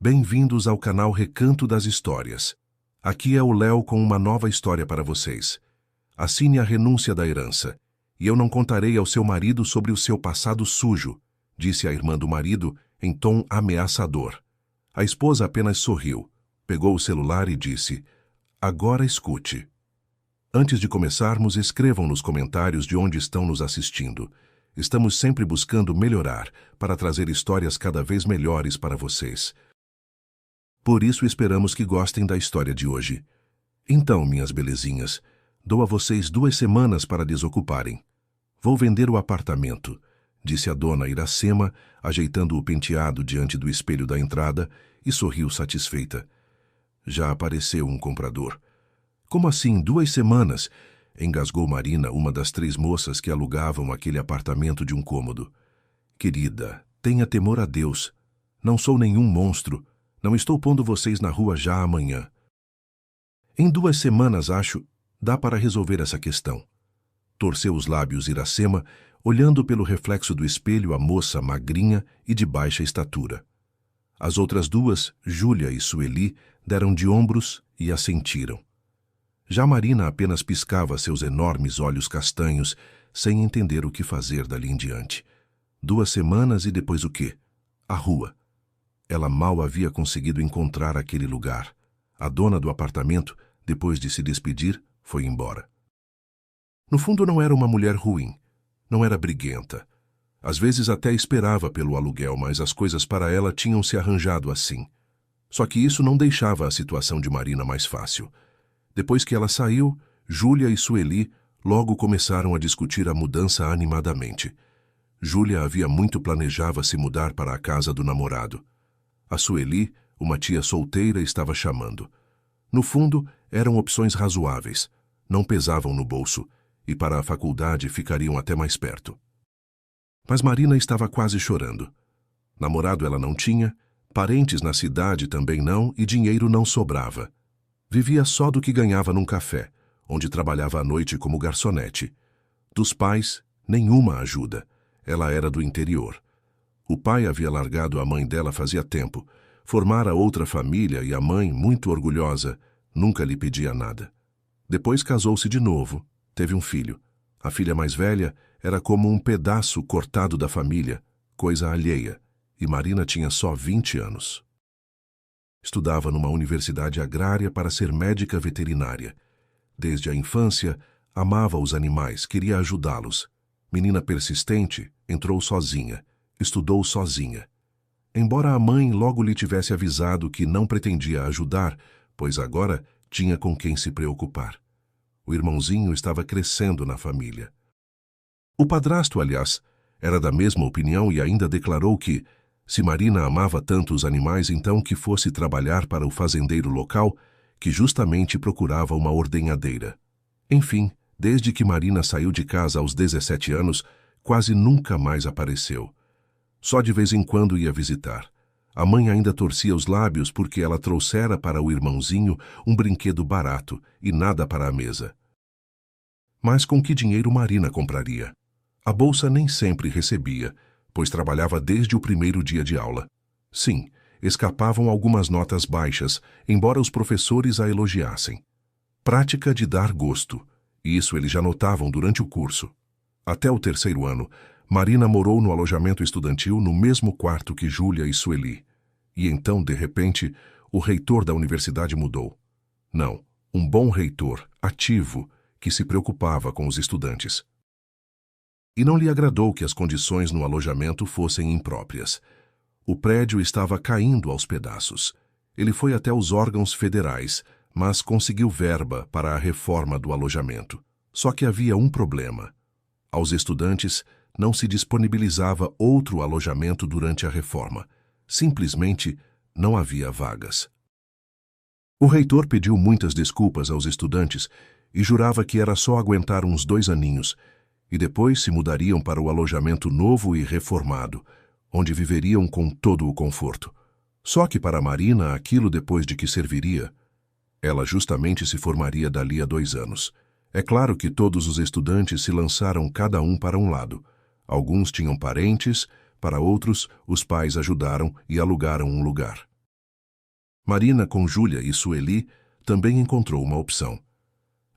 Bem-vindos ao canal Recanto das Histórias. Aqui é o Léo com uma nova história para vocês. Assine a renúncia da herança, e eu não contarei ao seu marido sobre o seu passado sujo, disse a irmã do marido em tom ameaçador. A esposa apenas sorriu, pegou o celular e disse: "Agora escute." Antes de começarmos, escrevam nos comentários de onde estão nos assistindo. Estamos sempre buscando melhorar, para trazer histórias cada vez melhores para vocês. Por isso esperamos que gostem da história de hoje. Então, minhas belezinhas, dou a vocês 2 semanas para desocuparem. Vou vender o apartamento, disse a dona Iracema, ajeitando o penteado diante do espelho da entrada, e sorriu satisfeita. Já apareceu um comprador. Como assim 2 semanas? Engasgou Marina, uma das 3 moças que alugavam aquele apartamento de um cômodo. Querida, tenha temor a Deus. Não sou nenhum monstro. Não estou pondo vocês na rua já amanhã. Em 2 semanas, acho, dá para resolver essa questão. Torceu os lábios Iracema, olhando pelo reflexo do espelho a moça magrinha e de baixa estatura. As outras 2, Júlia e Sueli, deram de ombros e assentiram. Já Marina apenas piscava seus enormes olhos castanhos, sem entender o que fazer dali em diante. 2 semanas e depois o quê? A rua. Ela mal havia conseguido encontrar aquele lugar. A dona do apartamento, depois de se despedir, foi embora. No fundo, não era uma mulher ruim. Não era briguenta. Às vezes até esperava pelo aluguel, mas as coisas para ela tinham se arranjado assim. Só que isso não deixava a situação de Marina mais fácil. Depois que ela saiu, Júlia e Sueli logo começaram a discutir a mudança animadamente. Júlia havia muito planejava se mudar para a casa do namorado. A Sueli, uma tia solteira, estava chamando. No fundo, eram opções razoáveis, não pesavam no bolso, e para a faculdade ficariam até mais perto. Mas Marina estava quase chorando. Namorado ela não tinha, parentes na cidade também não, e dinheiro não sobrava. Vivia só do que ganhava num café, onde trabalhava à noite como garçonete. Dos pais, nenhuma ajuda. Ela era do interior. O pai havia largado a mãe dela fazia tempo, formara outra família e a mãe, muito orgulhosa, nunca lhe pedia nada. Depois casou-se de novo, teve um filho. A filha mais velha era como um pedaço cortado da família, coisa alheia, e Marina tinha só 20 anos. Estudava numa universidade agrária para ser médica veterinária. Desde a infância, amava os animais, queria ajudá-los. Menina persistente, entrou sozinha, estudou sozinha. Embora a mãe logo lhe tivesse avisado que não pretendia ajudar, pois agora tinha com quem se preocupar. O irmãozinho estava crescendo na família. O padrasto, aliás, era da mesma opinião e ainda declarou que, se Marina amava tanto os animais, então que fosse trabalhar para o fazendeiro local, que justamente procurava uma ordenhadeira. Enfim, desde que Marina saiu de casa aos 17 anos, quase nunca mais apareceu. Só de vez em quando ia visitar. A mãe ainda torcia os lábios porque ela trouxera para o irmãozinho um brinquedo barato e nada para a mesa. Mas com que dinheiro Marina compraria? A bolsa nem sempre recebia, pois trabalhava desde o primeiro dia de aula. Sim, escapavam algumas notas baixas, embora os professores a elogiassem. Prática de dar gosto. Isso eles já notavam durante o curso. Até o 3º ano, Marina morou no alojamento estudantil no mesmo quarto que Júlia e Sueli. E então, de repente, o reitor da universidade mudou. Não, um bom reitor, ativo, que se preocupava com os estudantes. E não lhe agradou que as condições no alojamento fossem impróprias. O prédio estava caindo aos pedaços. Ele foi até os órgãos federais, mas conseguiu verba para a reforma do alojamento. Só que havia um problema. Aos estudantes não se disponibilizava outro alojamento durante a reforma. Simplesmente não havia vagas. O reitor pediu muitas desculpas aos estudantes e jurava que era só aguentar uns 2 aninhos, e depois se mudariam para o alojamento novo e reformado, onde viveriam com todo o conforto. Só que para Marina aquilo depois de que serviria? Ela justamente se formaria dali a 2 anos. É claro que todos os estudantes se lançaram cada um para um lado. Alguns tinham parentes, para outros os pais ajudaram e alugaram um lugar. Marina, com Júlia e Sueli, também encontrou uma opção.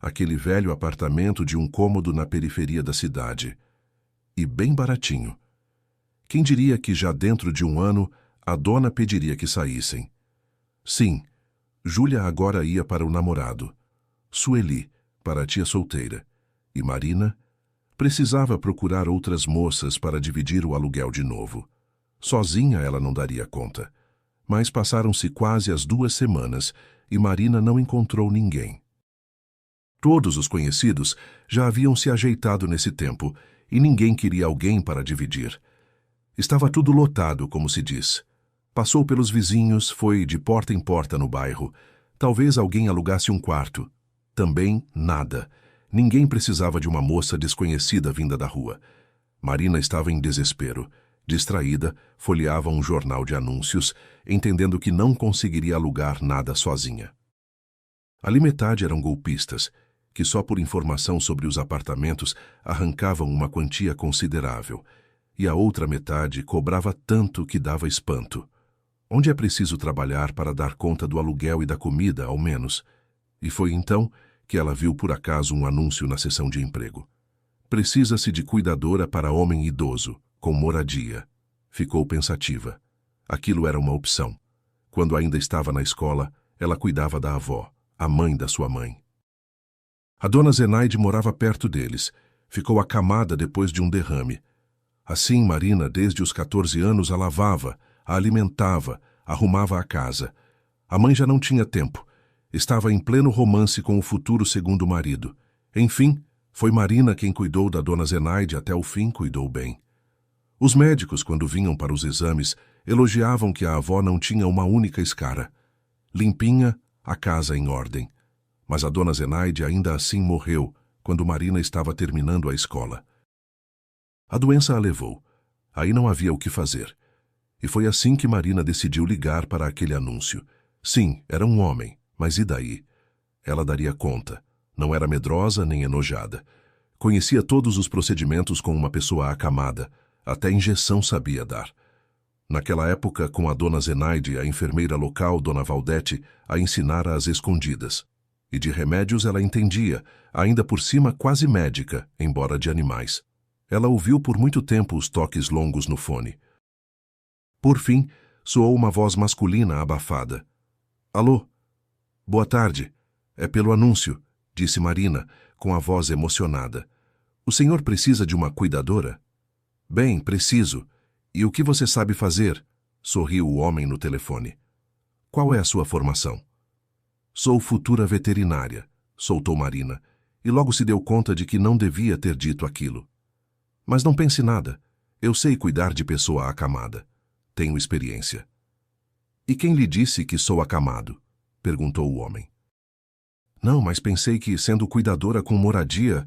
Aquele velho apartamento de um cômodo na periferia da cidade. E bem baratinho. Quem diria que já dentro de um ano a dona pediria que saíssem? Sim, Júlia agora ia para o namorado. Sueli, para a tia solteira. E Marina precisava procurar outras moças para dividir o aluguel de novo. Sozinha ela não daria conta. Mas passaram-se quase as 2 semanas e Marina não encontrou ninguém. Todos os conhecidos já haviam se ajeitado nesse tempo e ninguém queria alguém para dividir. Estava tudo lotado, como se diz. Passou pelos vizinhos, foi de porta em porta no bairro. Talvez alguém alugasse um quarto. Também nada. Ninguém precisava de uma moça desconhecida vinda da rua. Marina estava em desespero. Distraída, folheava um jornal de anúncios, entendendo que não conseguiria alugar nada sozinha. Ali metade eram golpistas, que só por informação sobre os apartamentos arrancavam uma quantia considerável, e a outra metade cobrava tanto que dava espanto. Onde é preciso trabalhar para dar conta do aluguel e da comida, ao menos? E foi então que ela viu por acaso um anúncio na seção de emprego. Precisa-se de cuidadora para homem idoso, com moradia. Ficou pensativa. Aquilo era uma opção. Quando ainda estava na escola, ela cuidava da avó, a mãe da sua mãe. A dona Zenaide morava perto deles. Ficou acamada depois de um derrame. Assim, Marina, desde os 14 anos, a lavava, a alimentava, arrumava a casa. A mãe já não tinha tempo. Estava em pleno romance com o futuro segundo marido. Enfim, foi Marina quem cuidou da dona Zenaide até o fim, cuidou bem. Os médicos, quando vinham para os exames, elogiavam que a avó não tinha uma única escara. Limpinha, a casa em ordem. Mas a dona Zenaide ainda assim morreu, quando Marina estava terminando a escola. A doença a levou. Aí não havia o que fazer. E foi assim que Marina decidiu ligar para aquele anúncio. Sim, era um homem, mas e daí? Ela daria conta. Não era medrosa nem enojada. Conhecia todos os procedimentos com uma pessoa acamada. Até injeção sabia dar. Naquela época, com a dona Zenaide, a enfermeira local, dona Valdete, a ensinara às escondidas. E de remédios ela entendia, ainda por cima quase médica, embora de animais. Ela ouviu por muito tempo os toques longos no fone. Por fim, soou uma voz masculina abafada. Alô? Boa tarde. É pelo anúncio, disse Marina, com a voz emocionada. O senhor precisa de uma cuidadora? Bem, preciso. E o que você sabe fazer? Sorriu o homem no telefone. Qual é a sua formação? Sou futura veterinária, soltou Marina, e logo se deu conta de que não devia ter dito aquilo. Mas não pense nada. Eu sei cuidar de pessoa acamada. Tenho experiência. E quem lhe disse que sou acamado? Perguntou o homem. Não, mas pensei que, sendo cuidadora com moradia,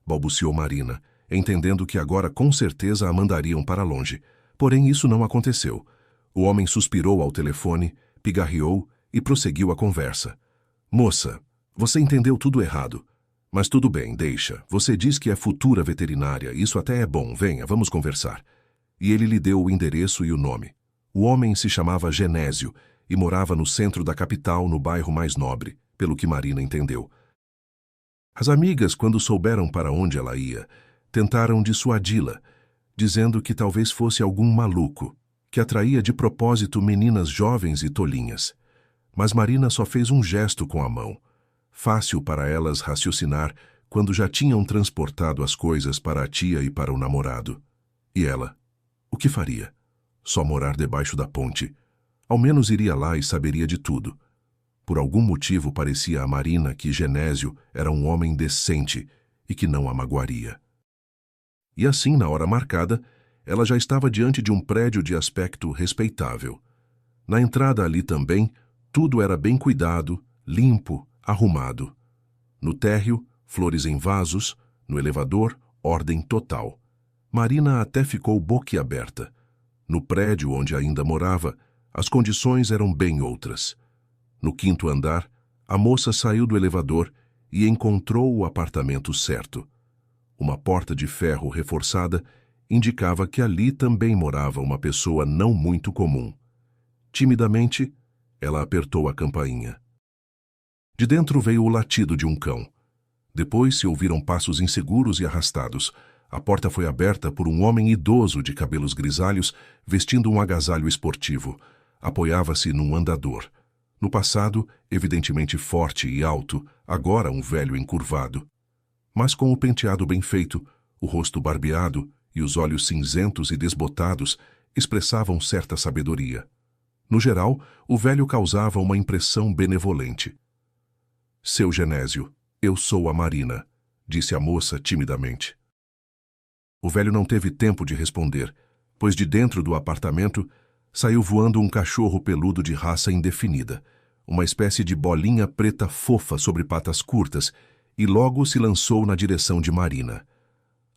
balbuciou Marina, entendendo que agora com certeza a mandariam para longe. Porém, isso não aconteceu. O homem suspirou ao telefone, pigarreou e prosseguiu a conversa. Moça, você entendeu tudo errado. Mas tudo bem, deixa. Você diz que é futura veterinária, isso até é bom. Venha, vamos conversar. E ele lhe deu o endereço e o nome. O homem se chamava Genésio e morava no centro da capital, no bairro mais nobre, pelo que Marina entendeu. As amigas, quando souberam para onde ela ia, tentaram dissuadi-la, dizendo que talvez fosse algum maluco, que atraía de propósito meninas jovens e tolinhas. Mas Marina só fez um gesto com a mão. Fácil para elas raciocinar quando já tinham transportado as coisas para a tia e para o namorado. E ela? O que faria? Só morar debaixo da ponte. Ao menos iria lá e saberia de tudo. Por algum motivo parecia a Marina que Genésio era um homem decente e que não a magoaria. E assim, na hora marcada, ela já estava diante de um prédio de aspecto respeitável. Na entrada ali também, tudo era bem cuidado, limpo, arrumado. No térreo, flores em vasos, no elevador, ordem total. Marina até ficou boquiaberta. No prédio onde ainda morava, as condições eram bem outras. No 5º andar, a moça saiu do elevador e encontrou o apartamento certo. Uma porta de ferro reforçada indicava que ali também morava uma pessoa não muito comum. Timidamente, Ela apertou a campainha. De dentro veio o latido de um cão. Depois se ouviram passos inseguros e arrastados. A porta foi aberta por um homem idoso de cabelos grisalhos, vestindo um agasalho esportivo. Apoiava-se num andador. No passado, evidentemente forte e alto, agora um velho encurvado. Mas com o penteado bem feito, o rosto barbeado e os olhos cinzentos e desbotados expressavam certa sabedoria. No geral, o velho causava uma impressão benevolente. Seu Genésio, eu sou a Marina, disse a moça timidamente. O velho não teve tempo de responder, pois de dentro do apartamento saiu voando um cachorro peludo de raça indefinida, uma espécie de bolinha preta fofa sobre patas curtas, e logo se lançou na direção de Marina.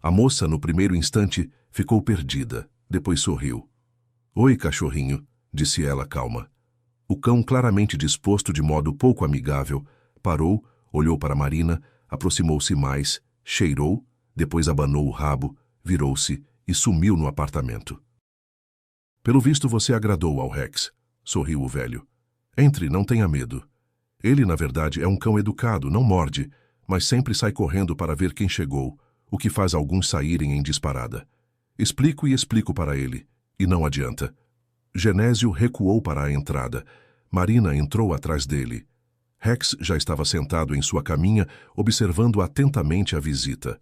A moça, no primeiro instante, ficou perdida, depois sorriu. Oi, cachorrinho, disse ela calma. O cão, claramente disposto de modo pouco amigável, parou, olhou para Marina, aproximou-se mais, cheirou, depois abanou o rabo, virou-se e sumiu no apartamento. Pelo visto você agradou ao Rex, sorriu o velho. Entre, não tenha medo. Ele, na verdade, é um cão educado, não morde, mas sempre sai correndo para ver quem chegou, o que faz alguns saírem em disparada. Explico e explico para ele, e não adianta. Genésio recuou para a entrada. Marina entrou atrás dele. Rex já estava sentado em sua caminha, observando atentamente a visita.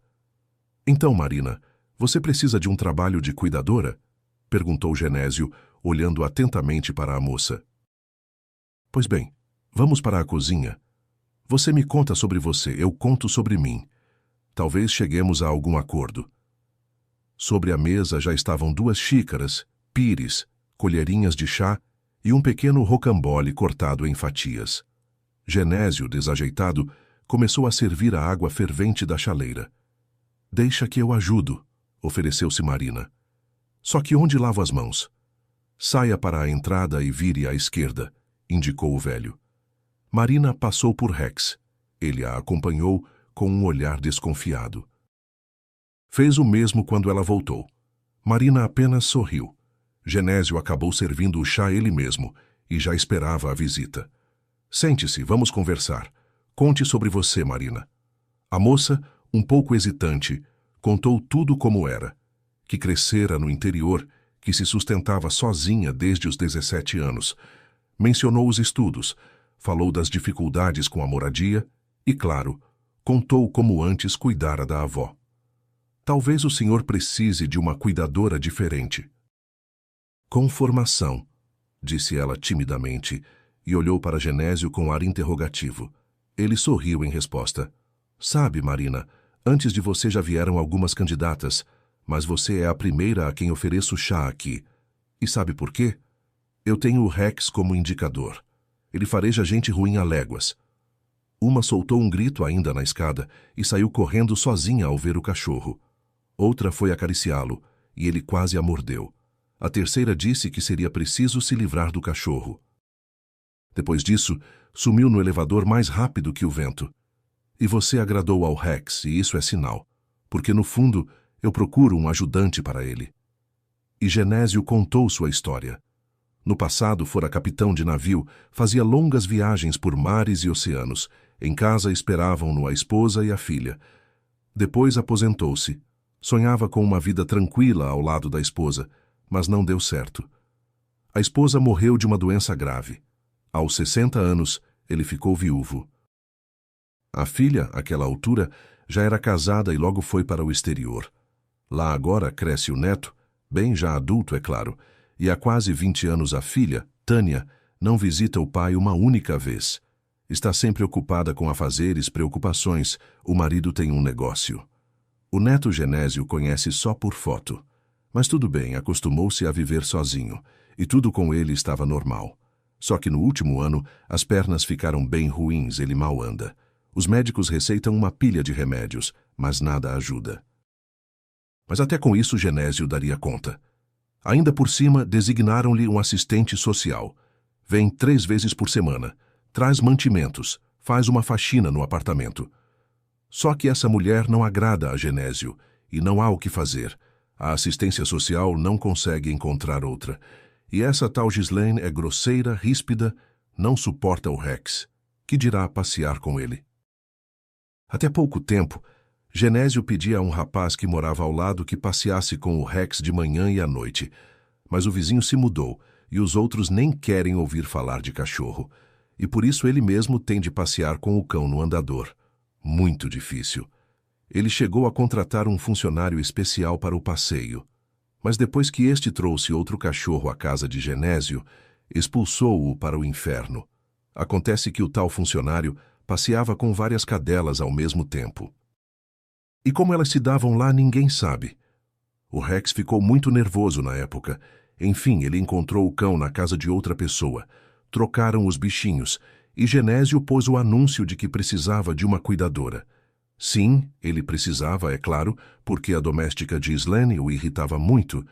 Então, Marina, você precisa de um trabalho de cuidadora? Perguntou Genésio, olhando atentamente para a moça. Pois bem, vamos para a cozinha. Você me conta sobre você, eu conto sobre mim. Talvez cheguemos a algum acordo. Sobre a mesa já estavam 2 xícaras, pires, colherinhas de chá e um pequeno rocambole cortado em fatias. Genésio, desajeitado, começou a servir a água fervente da chaleira. Deixa que eu ajudo, ofereceu-se Marina. Só que onde lavo as mãos? Saia para a entrada e vire à esquerda, indicou o velho. Marina passou por Rex. Ele a acompanhou com um olhar desconfiado. Fez o mesmo quando ela voltou. Marina apenas sorriu. Genésio acabou servindo o chá ele mesmo e já esperava a visita. Sente-se, vamos conversar. Conte sobre você, Marina. A moça, um pouco hesitante, contou tudo como era. Que crescera no interior, que se sustentava sozinha desde os 17 anos. Mencionou os estudos, falou das dificuldades com a moradia e, claro, contou como antes cuidara da avó. Talvez o senhor precise de uma cuidadora diferente. Com formação, disse ela timidamente, e olhou para Genésio com ar interrogativo. Ele sorriu em resposta. Sabe, Marina, antes de você já vieram algumas candidatas, mas você é a primeira a quem ofereço chá aqui. E sabe por quê? Eu tenho o Rex como indicador. Ele fareja gente ruim a léguas. Uma soltou um grito ainda na escada e saiu correndo sozinha ao ver o cachorro. Outra foi acariciá-lo, e ele quase a mordeu. A terceira disse que seria preciso se livrar do cachorro. Depois disso, sumiu no elevador mais rápido que o vento. E você agradou ao Rex, e isso é sinal, porque no fundo eu procuro um ajudante para ele. E Genésio contou sua história. No passado fora capitão de navio, fazia longas viagens por mares e oceanos. Em casa esperavam-no a esposa e a filha. Depois aposentou-se. Sonhava com uma vida tranquila ao lado da esposa, mas não deu certo. A esposa morreu de uma doença grave. Aos 60 anos, ele ficou viúvo. A filha, àquela altura, já era casada e logo foi para o exterior. Lá agora cresce o neto, bem já adulto, é claro, e há quase 20 anos a filha, Tânia, não visita o pai uma única vez. Está sempre ocupada com afazeres, preocupações, o marido tem um negócio. O neto Genésio conhece só por foto. Mas tudo bem, acostumou-se a viver sozinho, e tudo com ele estava normal. Só que no último ano, as pernas ficaram bem ruins, ele mal anda. Os médicos receitam uma pilha de remédios, mas nada ajuda. Mas até com isso Genésio daria conta. Ainda por cima, designaram-lhe um assistente social. Vem 3 vezes por semana, traz mantimentos, faz uma faxina no apartamento. Só que essa mulher não agrada a Genésio, e não há o que fazer. A assistência social não consegue encontrar outra. E essa tal Ghislaine é grosseira, ríspida, não suporta o Rex. Que dirá passear com ele? Até pouco tempo, Genésio pedia a um rapaz que morava ao lado que passeasse com o Rex de manhã e à noite. Mas o vizinho se mudou e os outros nem querem ouvir falar de cachorro. E por isso ele mesmo tem de passear com o cão no andador. Muito difícil. Ele chegou a contratar um funcionário especial para o passeio. Mas depois que este trouxe outro cachorro à casa de Genésio, expulsou-o para o inferno. Acontece que o tal funcionário passeava com várias cadelas ao mesmo tempo. E como elas se davam lá, ninguém sabe. O Rex ficou muito nervoso na época. Enfim, ele encontrou o cão na casa de outra pessoa. Trocaram os bichinhos e Genésio pôs o anúncio de que precisava de uma cuidadora. Sim, ele precisava, é claro, porque a doméstica de Slane o irritava muito,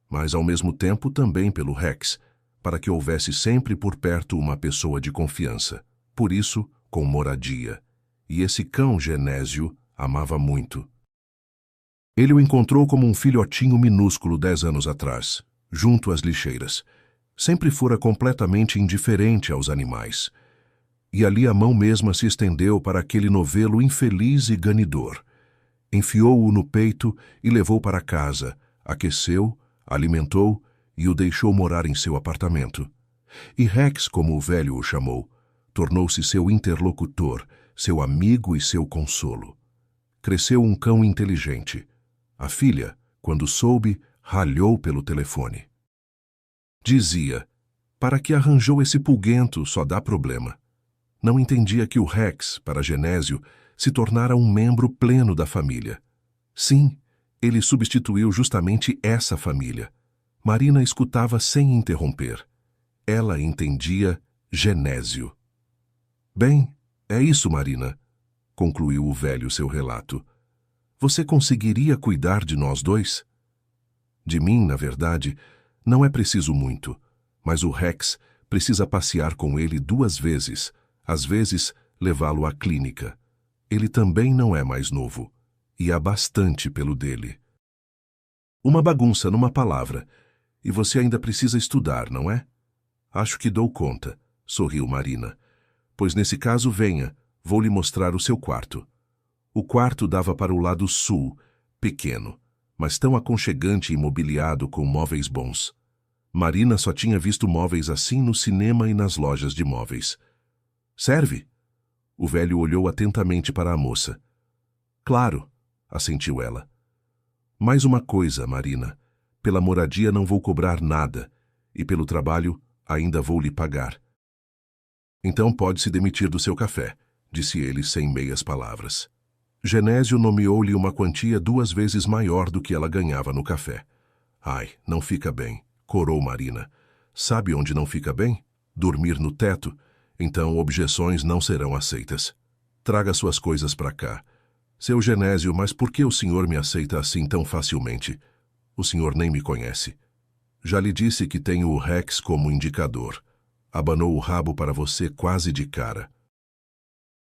mas ao mesmo tempo também pelo Rex, para que houvesse sempre por perto uma pessoa de confiança. Por isso, com moradia. E esse cão Genésio amava muito. Ele o encontrou como um filhotinho minúsculo 10 anos atrás, junto às lixeiras. Sempre fora completamente indiferente aos animais. E ali a mão mesma se estendeu para aquele novelo infeliz e ganidor. Enfiou-o no peito e levou para casa, aqueceu, alimentou e o deixou morar em seu apartamento. E Rex, como o velho o chamou, tornou-se seu interlocutor, seu amigo e seu consolo. Cresceu um cão inteligente. A filha, quando soube, ralhou pelo telefone. Dizia, para que arranjou esse pulguento, só dá problema. Não entendia que o Rex, para Genésio, se tornara um membro pleno da família. Sim, ele substituiu justamente essa família. Marina escutava sem interromper. Ela entendia Genésio. Bem, é isso, Marina, concluiu o velho seu relato. Você conseguiria cuidar de nós dois? De mim, na verdade, não é preciso muito, mas o Rex precisa passear com ele 2 vezes, às vezes levá-lo à clínica. Ele também não é mais novo, e há bastante pelo dele. Uma bagunça numa palavra, e você ainda precisa estudar, não é? Acho que dou conta, sorriu Marina. Pois nesse caso venha, vou lhe mostrar o seu quarto. O quarto dava para o lado sul, pequeno, mas tão aconchegante e mobiliado com móveis bons. Marina só tinha visto móveis assim no cinema e nas lojas de móveis. Serve? O velho olhou atentamente para a moça. Claro, assentiu ela. Mais uma coisa, Marina. Pela moradia não vou cobrar nada, e pelo trabalho ainda vou lhe pagar. Então pode se demitir do seu café, disse ele sem meias palavras. Genésio nomeou-lhe uma quantia 2 vezes maior do que ela ganhava no café. Ai, não fica bem, corou Marina. Sabe onde não fica bem? Dormir no teto. Então objeções não serão aceitas. Traga suas coisas para cá. Seu Genésio, mas por que o senhor me aceita assim tão facilmente? O senhor nem me conhece. Já lhe disse que tenho o Rex como indicador. Abanou o rabo para você quase de cara.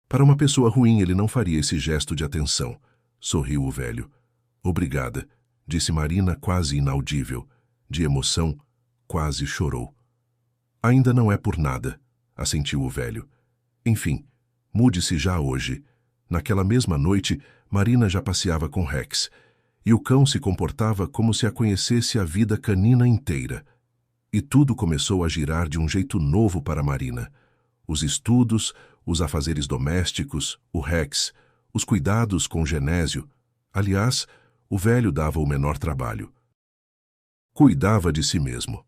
Para uma pessoa ruim ele não faria esse gesto de atenção, sorriu o velho. Obrigada, disse Marina quase inaudível. De emoção, quase chorou. Ainda não é por nada, assentiu o velho. Enfim, mude-se já hoje. Naquela mesma noite, Marina já passeava com Rex, e o cão se comportava como se a conhecesse a vida canina inteira. E tudo começou a girar de um jeito novo para Marina. Os estudos, os afazeres domésticos, o Rex, os cuidados com Genésio. Aliás, o velho dava o menor trabalho. Cuidava de si mesmo.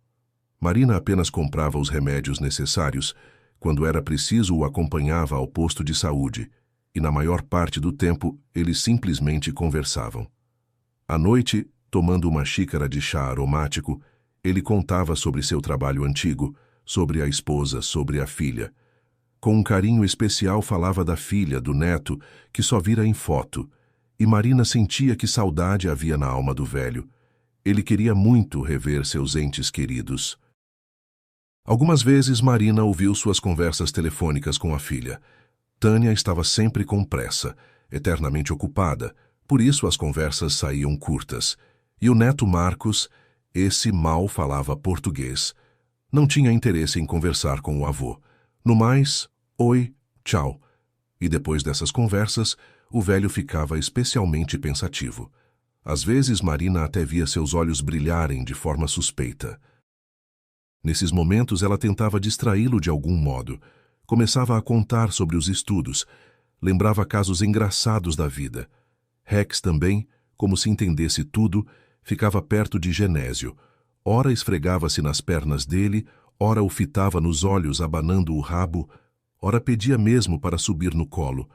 Marina apenas comprava os remédios necessários. Quando era preciso, o acompanhava ao posto de saúde, e na maior parte do tempo eles simplesmente conversavam. À noite, tomando uma xícara de chá aromático, ele contava sobre seu trabalho antigo, sobre a esposa, sobre a filha. Com um carinho especial falava da filha, do neto, que só vira em foto, e Marina sentia que saudade havia na alma do velho. Ele queria muito rever seus entes queridos. Algumas vezes Marina ouviu suas conversas telefônicas com a filha. Tânia estava sempre com pressa, eternamente ocupada, por isso as conversas saíam curtas. E o neto Marcos, esse mal falava português. Não tinha interesse em conversar com o avô. No mais, oi, tchau. E depois dessas conversas, o velho ficava especialmente pensativo. Às vezes, Marina até via seus olhos brilharem de forma suspeita. Nesses momentos, ela tentava distraí-lo de algum modo. Começava a contar sobre os estudos. Lembrava casos engraçados da vida. Rex também, como se entendesse tudo, ficava perto de Genésio. Ora esfregava-se nas pernas dele, ora o fitava nos olhos abanando o rabo, ora pedia mesmo para subir no colo.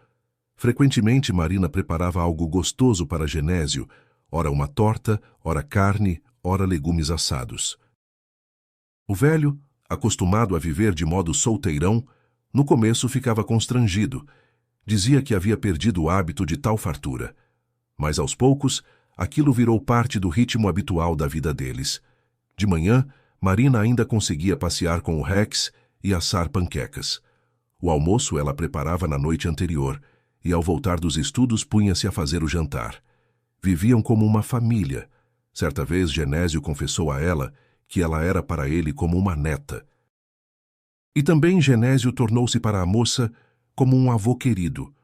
Frequentemente Marina preparava algo gostoso para Genésio, ora uma torta, ora carne, ora legumes assados. O velho, acostumado a viver de modo solteirão, no começo ficava constrangido. Dizia que havia perdido o hábito de tal fartura. Mas aos poucos, aquilo virou parte do ritmo habitual da vida deles. De manhã, Marina ainda conseguia passear com o Rex e assar panquecas. O almoço ela preparava na noite anterior, e ao voltar dos estudos punha-se a fazer o jantar. Viviam como uma família. Certa vez Genésio confessou a ela que ela era para ele como uma neta. E também Genésio tornou-se para a moça como um avô querido,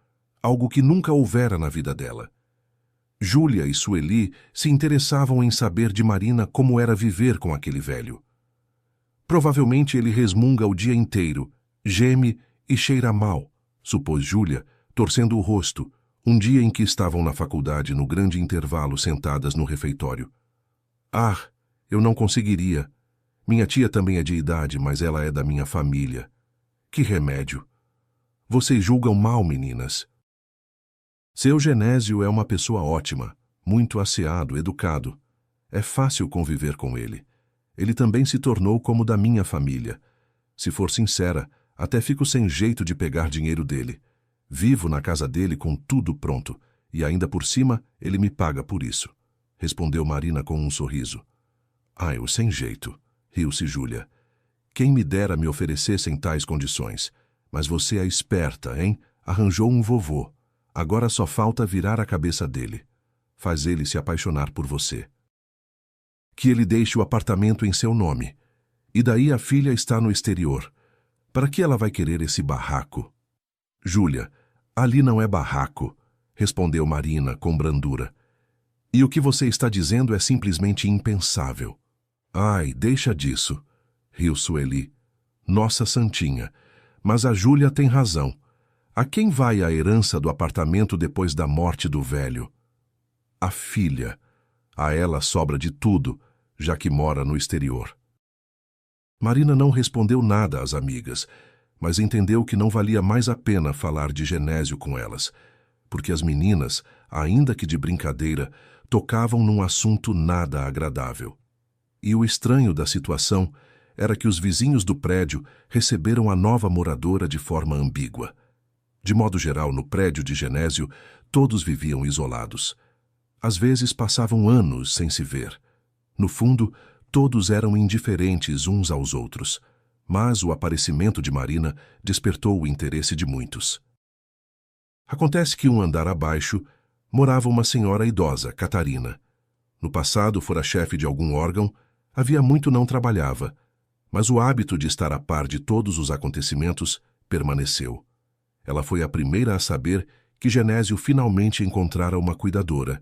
algo que nunca houvera na vida dela. Júlia e Sueli se interessavam em saber de Marina como era viver com aquele velho. Provavelmente ele resmunga o dia inteiro, geme e cheira mal, supôs Júlia, torcendo o rosto, um dia em que estavam na faculdade no grande intervalo sentadas no refeitório. Ah, eu não conseguiria. Minha tia também é de idade, mas ela é da minha família. Que remédio! Vocês julgam mal, meninas. Seu Genésio é uma pessoa ótima, muito asseado, educado. É fácil conviver com ele. Ele também se tornou como da minha família. Se for sincera, até fico sem jeito de pegar dinheiro dele. Vivo na casa dele com tudo pronto, e ainda por cima ele me paga por isso, respondeu Marina com um sorriso. Ah, eu sem jeito, riu-se Júlia. Quem me dera me oferecessem tais condições. Mas você é esperta, hein? Arranjou um vovô. Agora só falta virar a cabeça dele. Faz ele se apaixonar por você. Que ele deixe o apartamento em seu nome. E daí a filha está no exterior. Para que ela vai querer esse barraco? Júlia, ali não é barraco, respondeu Marina com brandura. E o que você está dizendo é simplesmente impensável. Ai, deixa disso, riu Sueli. Nossa santinha, mas a Júlia tem razão. A quem vai a herança do apartamento depois da morte do velho? A filha. A ela sobra de tudo, já que mora no exterior. Marina não respondeu nada às amigas, mas entendeu que não valia mais a pena falar de Genésio com elas, porque as meninas, ainda que de brincadeira, tocavam num assunto nada agradável. E o estranho da situação era que os vizinhos do prédio receberam a nova moradora de forma ambígua. De modo geral, no prédio de Genésio, todos viviam isolados. Às vezes passavam anos sem se ver. No fundo, todos eram indiferentes uns aos outros, mas o aparecimento de Marina despertou o interesse de muitos. Acontece que um andar abaixo morava uma senhora idosa, Catarina. No passado fora chefe de algum órgão, havia muito não trabalhava, mas o hábito de estar a par de todos os acontecimentos permaneceu. Ela foi a primeira a saber que Genésio finalmente encontrara uma cuidadora,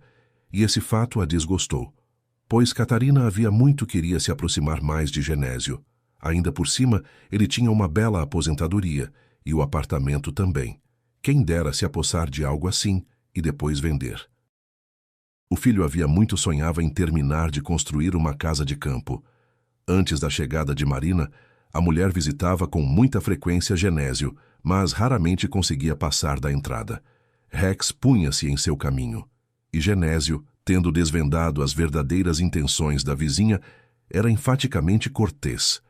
e esse fato a desgostou, pois Catarina havia muito queria se aproximar mais de Genésio. Ainda por cima, ele tinha uma bela aposentadoria, e o apartamento também. Quem dera se apossar de algo assim e depois vender. O filho havia muito sonhava em terminar de construir uma casa de campo. Antes da chegada de Marina, a mulher visitava com muita frequência Genésio, mas raramente conseguia passar da entrada. Rex punha-se em seu caminho, e Genésio, tendo desvendado as verdadeiras intenções da vizinha, era enfaticamente cortês.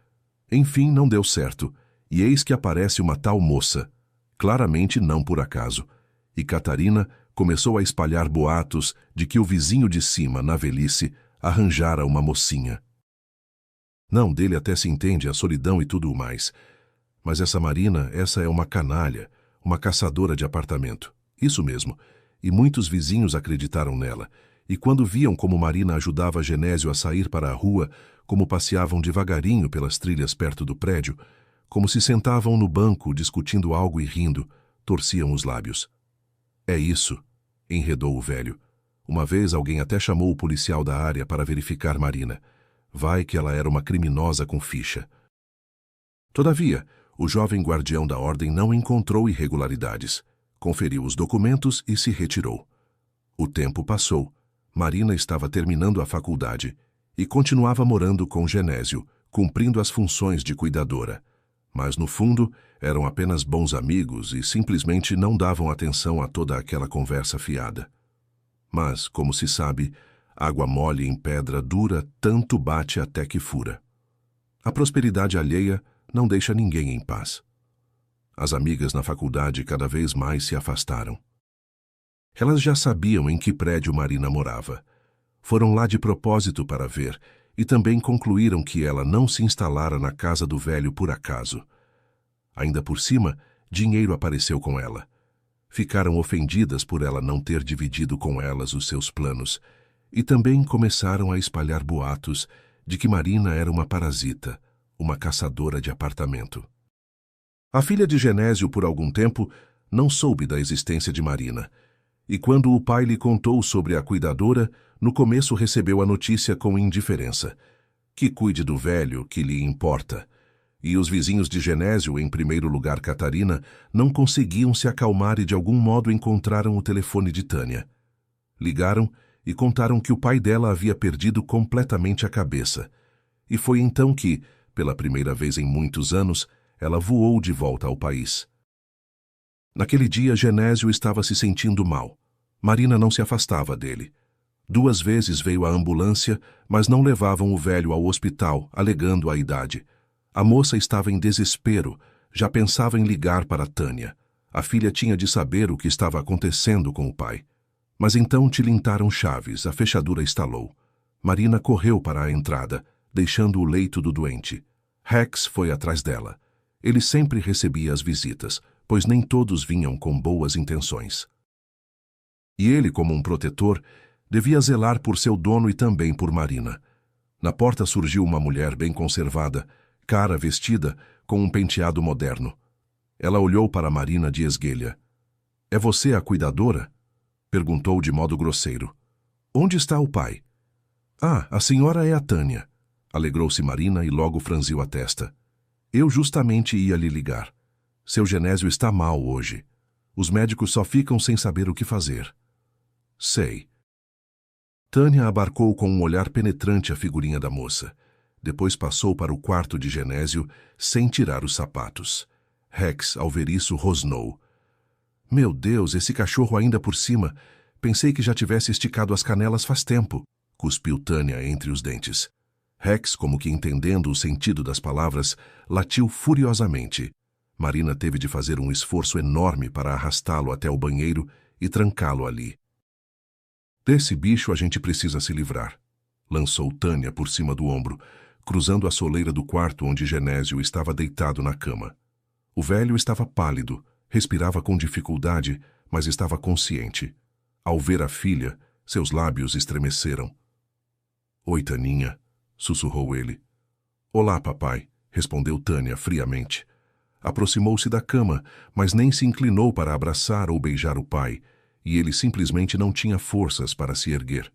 Enfim, não deu certo, e eis que aparece uma tal moça, claramente não por acaso, e Catarina começou a espalhar boatos de que o vizinho de cima, na velhice, arranjara uma mocinha. Não, dele até se entende a solidão e tudo o mais. Mas essa Marina, essa é uma canalha, uma caçadora de apartamento. Isso mesmo. E muitos vizinhos acreditaram nela. E quando viam como Marina ajudava Genésio a sair para a rua, como passeavam devagarinho pelas trilhas perto do prédio, como se sentavam no banco discutindo algo e rindo, torciam os lábios. É isso, enredou o velho. Uma vez alguém até chamou o policial da área para verificar Marina. Vai que ela era uma criminosa com ficha. Todavia, o jovem guardião da ordem não encontrou irregularidades. Conferiu os documentos e se retirou. O tempo passou. Marina estava terminando a faculdade e continuava morando com Genésio, cumprindo as funções de cuidadora. Mas, no fundo, eram apenas bons amigos e simplesmente não davam atenção a toda aquela conversa fiada. Mas, como se sabe, água mole em pedra dura tanto bate até que fura. A prosperidade alheia não deixa ninguém em paz. As amigas na faculdade cada vez mais se afastaram. Elas já sabiam em que prédio Marina morava. Foram lá de propósito para ver e também concluíram que ela não se instalara na casa do velho por acaso. Ainda por cima, dinheiro apareceu com ela. Ficaram ofendidas por ela não ter dividido com elas os seus planos e também começaram a espalhar boatos de que Marina era uma parasita, uma caçadora de apartamento. A filha de Genésio, por algum tempo, não soube da existência de Marina, e quando o pai lhe contou sobre a cuidadora, no começo recebeu a notícia com indiferença. Que cuide do velho, que lhe importa. E os vizinhos de Genésio, em primeiro lugar Catarina, não conseguiam se acalmar e de algum modo encontraram o telefone de Tânia. Ligaram e contaram que o pai dela havia perdido completamente a cabeça. E foi então que, pela primeira vez em muitos anos, ela voou de volta ao país. Naquele dia, Genésio estava se sentindo mal. Marina não se afastava dele. 2 vezes veio a ambulância, mas não levavam o velho ao hospital, alegando a idade. A moça estava em desespero, já pensava em ligar para Tânia. A filha tinha de saber o que estava acontecendo com o pai. Mas então tilintaram chaves, a fechadura estalou. Marina correu para a entrada, deixando o leito do doente. Rex foi atrás dela. Ele sempre recebia as visitas, pois nem todos vinham com boas intenções. E ele, como um protetor, devia zelar por seu dono e também por Marina. Na porta surgiu uma mulher bem conservada, cara vestida, com um penteado moderno. Ela olhou para Marina de esguelha. — É você a cuidadora? Perguntou de modo grosseiro. — Onde está o pai? — Ah, a senhora é a Tânia. Alegrou-se Marina e logo franziu a testa. — Eu justamente ia lhe ligar. Seu Genésio está mal hoje. Os médicos só ficam sem saber o que fazer. — Sei. Tânia abarcou com um olhar penetrante a figurinha da moça. Depois passou para o quarto de Genésio, sem tirar os sapatos. Rex, ao ver isso, rosnou. — Meu Deus, esse cachorro ainda por cima! Pensei que já tivesse esticado as canelas faz tempo! Cuspiu Tânia entre os dentes. Rex, como que entendendo o sentido das palavras, latiu furiosamente. Marina teve de fazer um esforço enorme para arrastá-lo até o banheiro e trancá-lo ali. Desse bicho a gente precisa se livrar, lançou Tânia por cima do ombro, cruzando a soleira do quarto onde Genésio estava deitado na cama. O velho estava pálido, respirava com dificuldade, mas estava consciente. Ao ver a filha, seus lábios estremeceram. — Oi, Taninha, sussurrou ele. — Olá, papai, respondeu Tânia friamente. Aproximou-se da cama, mas nem se inclinou para abraçar ou beijar o pai, e ele simplesmente não tinha forças para se erguer.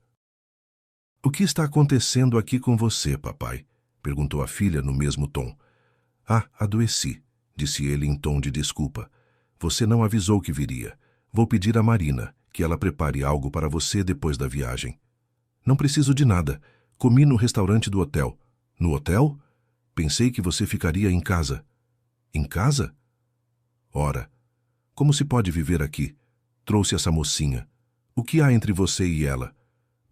— O que está acontecendo aqui com você, papai? Perguntou a filha no mesmo tom. — Ah, adoeci, disse ele em tom de desculpa. Você não avisou que viria. Vou pedir a Marina que ela prepare algo para você depois da viagem. Não preciso de nada. Comi no restaurante do hotel. No hotel? Pensei que você ficaria em casa. Em casa? Ora, como se pode viver aqui? Trouxe essa mocinha. O que há entre você e ela?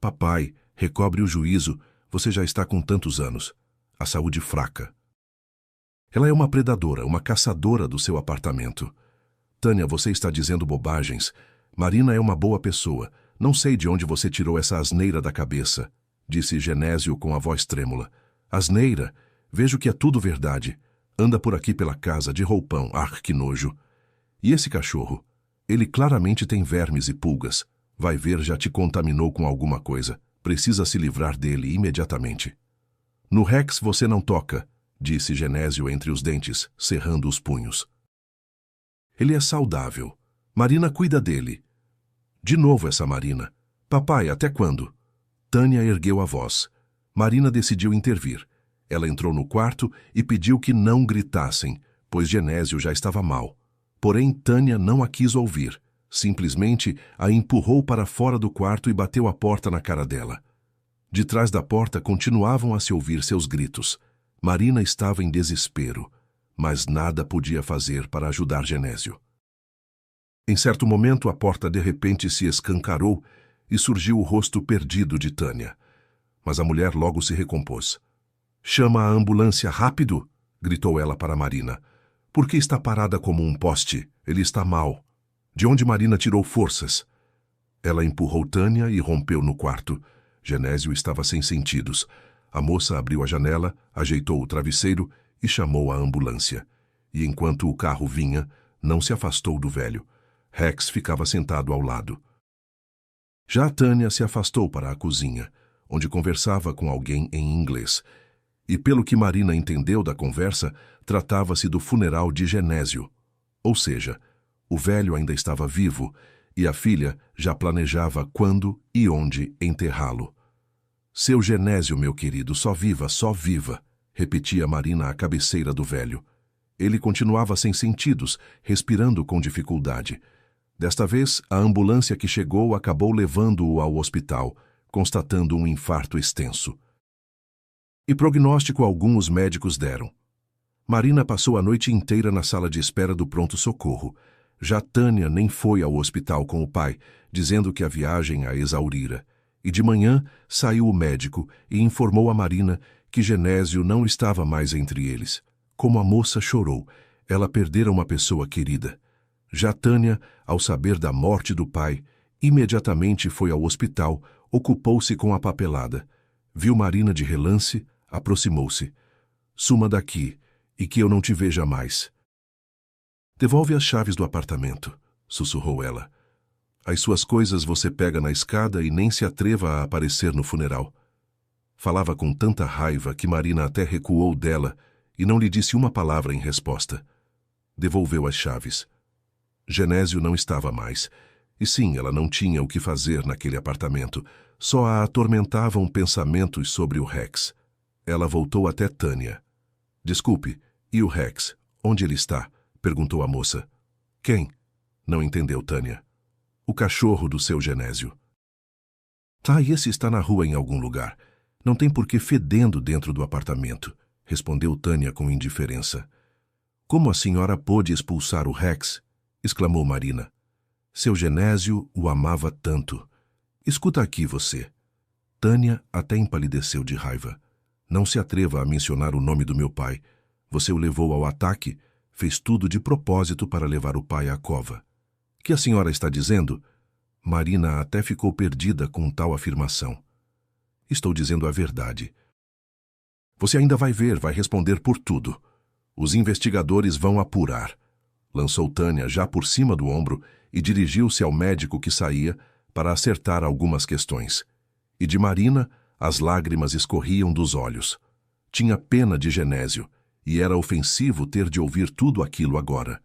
Papai, recobre o juízo. Você já está com tantos anos. A saúde fraca. Ela é uma predadora, uma caçadora do seu apartamento. Tânia, você está dizendo bobagens. Marina é uma boa pessoa. Não sei de onde você tirou essa asneira da cabeça, disse Genésio com a voz trêmula. Asneira? Vejo que é tudo verdade. Anda por aqui pela casa de roupão. Ah, que nojo. E esse cachorro? Ele claramente tem vermes e pulgas. Vai ver, já te contaminou com alguma coisa. Precisa se livrar dele imediatamente. No Rex você não toca, disse Genésio entre os dentes, cerrando os punhos. Ele é saudável. Marina cuida dele. De novo essa Marina. Papai, até quando? Tânia ergueu a voz. Marina decidiu intervir. Ela entrou no quarto e pediu que não gritassem, pois Genésio já estava mal. Porém, Tânia não a quis ouvir. Simplesmente a empurrou para fora do quarto e bateu a porta na cara dela. De trás da porta continuavam a se ouvir seus gritos. Marina estava em desespero, mas nada podia fazer para ajudar Genésio. Em certo momento, a porta de repente se escancarou e surgiu o rosto perdido de Tânia. Mas a mulher logo se recompôs. «Chama a ambulância rápido!» gritou ela para Marina. «Por que está parada como um poste? Ele está mal. De onde Marina tirou forças?» Ela empurrou Tânia e rompeu no quarto. Genésio estava sem sentidos. A moça abriu a janela, ajeitou o travesseiro e chamou a ambulância. E enquanto o carro vinha, não se afastou do velho. Rex ficava sentado ao lado. Já a Tânia se afastou para a cozinha, onde conversava com alguém em inglês. E pelo que Marina entendeu da conversa, tratava-se do funeral de Genésio. Ou seja, o velho ainda estava vivo e a filha já planejava quando e onde enterrá-lo. «Seu Genésio, meu querido, só viva», repetia Marina à cabeceira do velho. Ele continuava sem sentidos, respirando com dificuldade. Desta vez, a ambulância que chegou acabou levando-o ao hospital, constatando um infarto extenso. E prognóstico algum os médicos deram. Marina passou a noite inteira na sala de espera do pronto-socorro. Já Tânia nem foi ao hospital com o pai, dizendo que a viagem a exaurira. E de manhã saiu o médico e informou a Marina que Genésio não estava mais entre eles. Como a moça chorou, ela perdera uma pessoa querida. Já Tânia, ao saber da morte do pai, imediatamente foi ao hospital, ocupou-se com a papelada. Viu Marina de relance, aproximou-se. «Suma daqui, e que eu não te veja mais.» «Devolve as chaves do apartamento», sussurrou ela. «As suas coisas você pega na escada e nem se atreva a aparecer no funeral.» Falava com tanta raiva que Marina até recuou dela e não lhe disse uma palavra em resposta. Devolveu as chaves. Genésio não estava mais. E sim, ela não tinha o que fazer naquele apartamento. Só a atormentavam pensamentos sobre o Rex. Ela voltou até Tânia. «Desculpe, e o Rex? Onde ele está?» perguntou a moça. «Quem?» não entendeu Tânia. «O cachorro do seu Genésio.» «Tá, e esse está na rua em algum lugar. Não tem por que fedendo dentro do apartamento», respondeu Tânia com indiferença. «Como a senhora pôde expulsar o Rex?» exclamou Marina. «Seu Genésio o amava tanto. Escuta aqui você.» Tânia até empalideceu de raiva. «Não se atreva a mencionar o nome do meu pai. Você o levou ao ataque, fez tudo de propósito para levar o pai à cova. Que a senhora está dizendo?» Marina até ficou perdida com tal afirmação. «Estou dizendo a verdade.» «Você ainda vai ver, vai responder por tudo. Os investigadores vão apurar.» Lançou Tânia já por cima do ombro e dirigiu-se ao médico que saía para acertar algumas questões. E de Marina, as lágrimas escorriam dos olhos. Tinha pena de Genésio, e era ofensivo ter de ouvir tudo aquilo agora.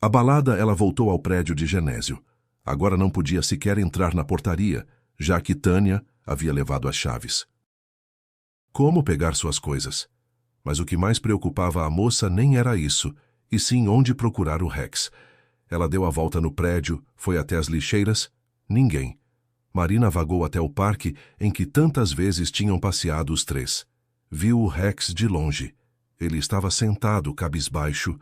Abalada, ela voltou ao prédio de Genésio. Agora não podia sequer entrar na portaria, já que Tânia havia levado as chaves. Como pegar suas coisas? Mas o que mais preocupava a moça nem era isso, e sim onde procurar o Rex. Ela deu a volta no prédio, foi até as lixeiras. Ninguém. Marina vagou até o parque em que tantas vezes tinham passeado os três. Viu o Rex de longe. Ele estava sentado, cabisbaixo,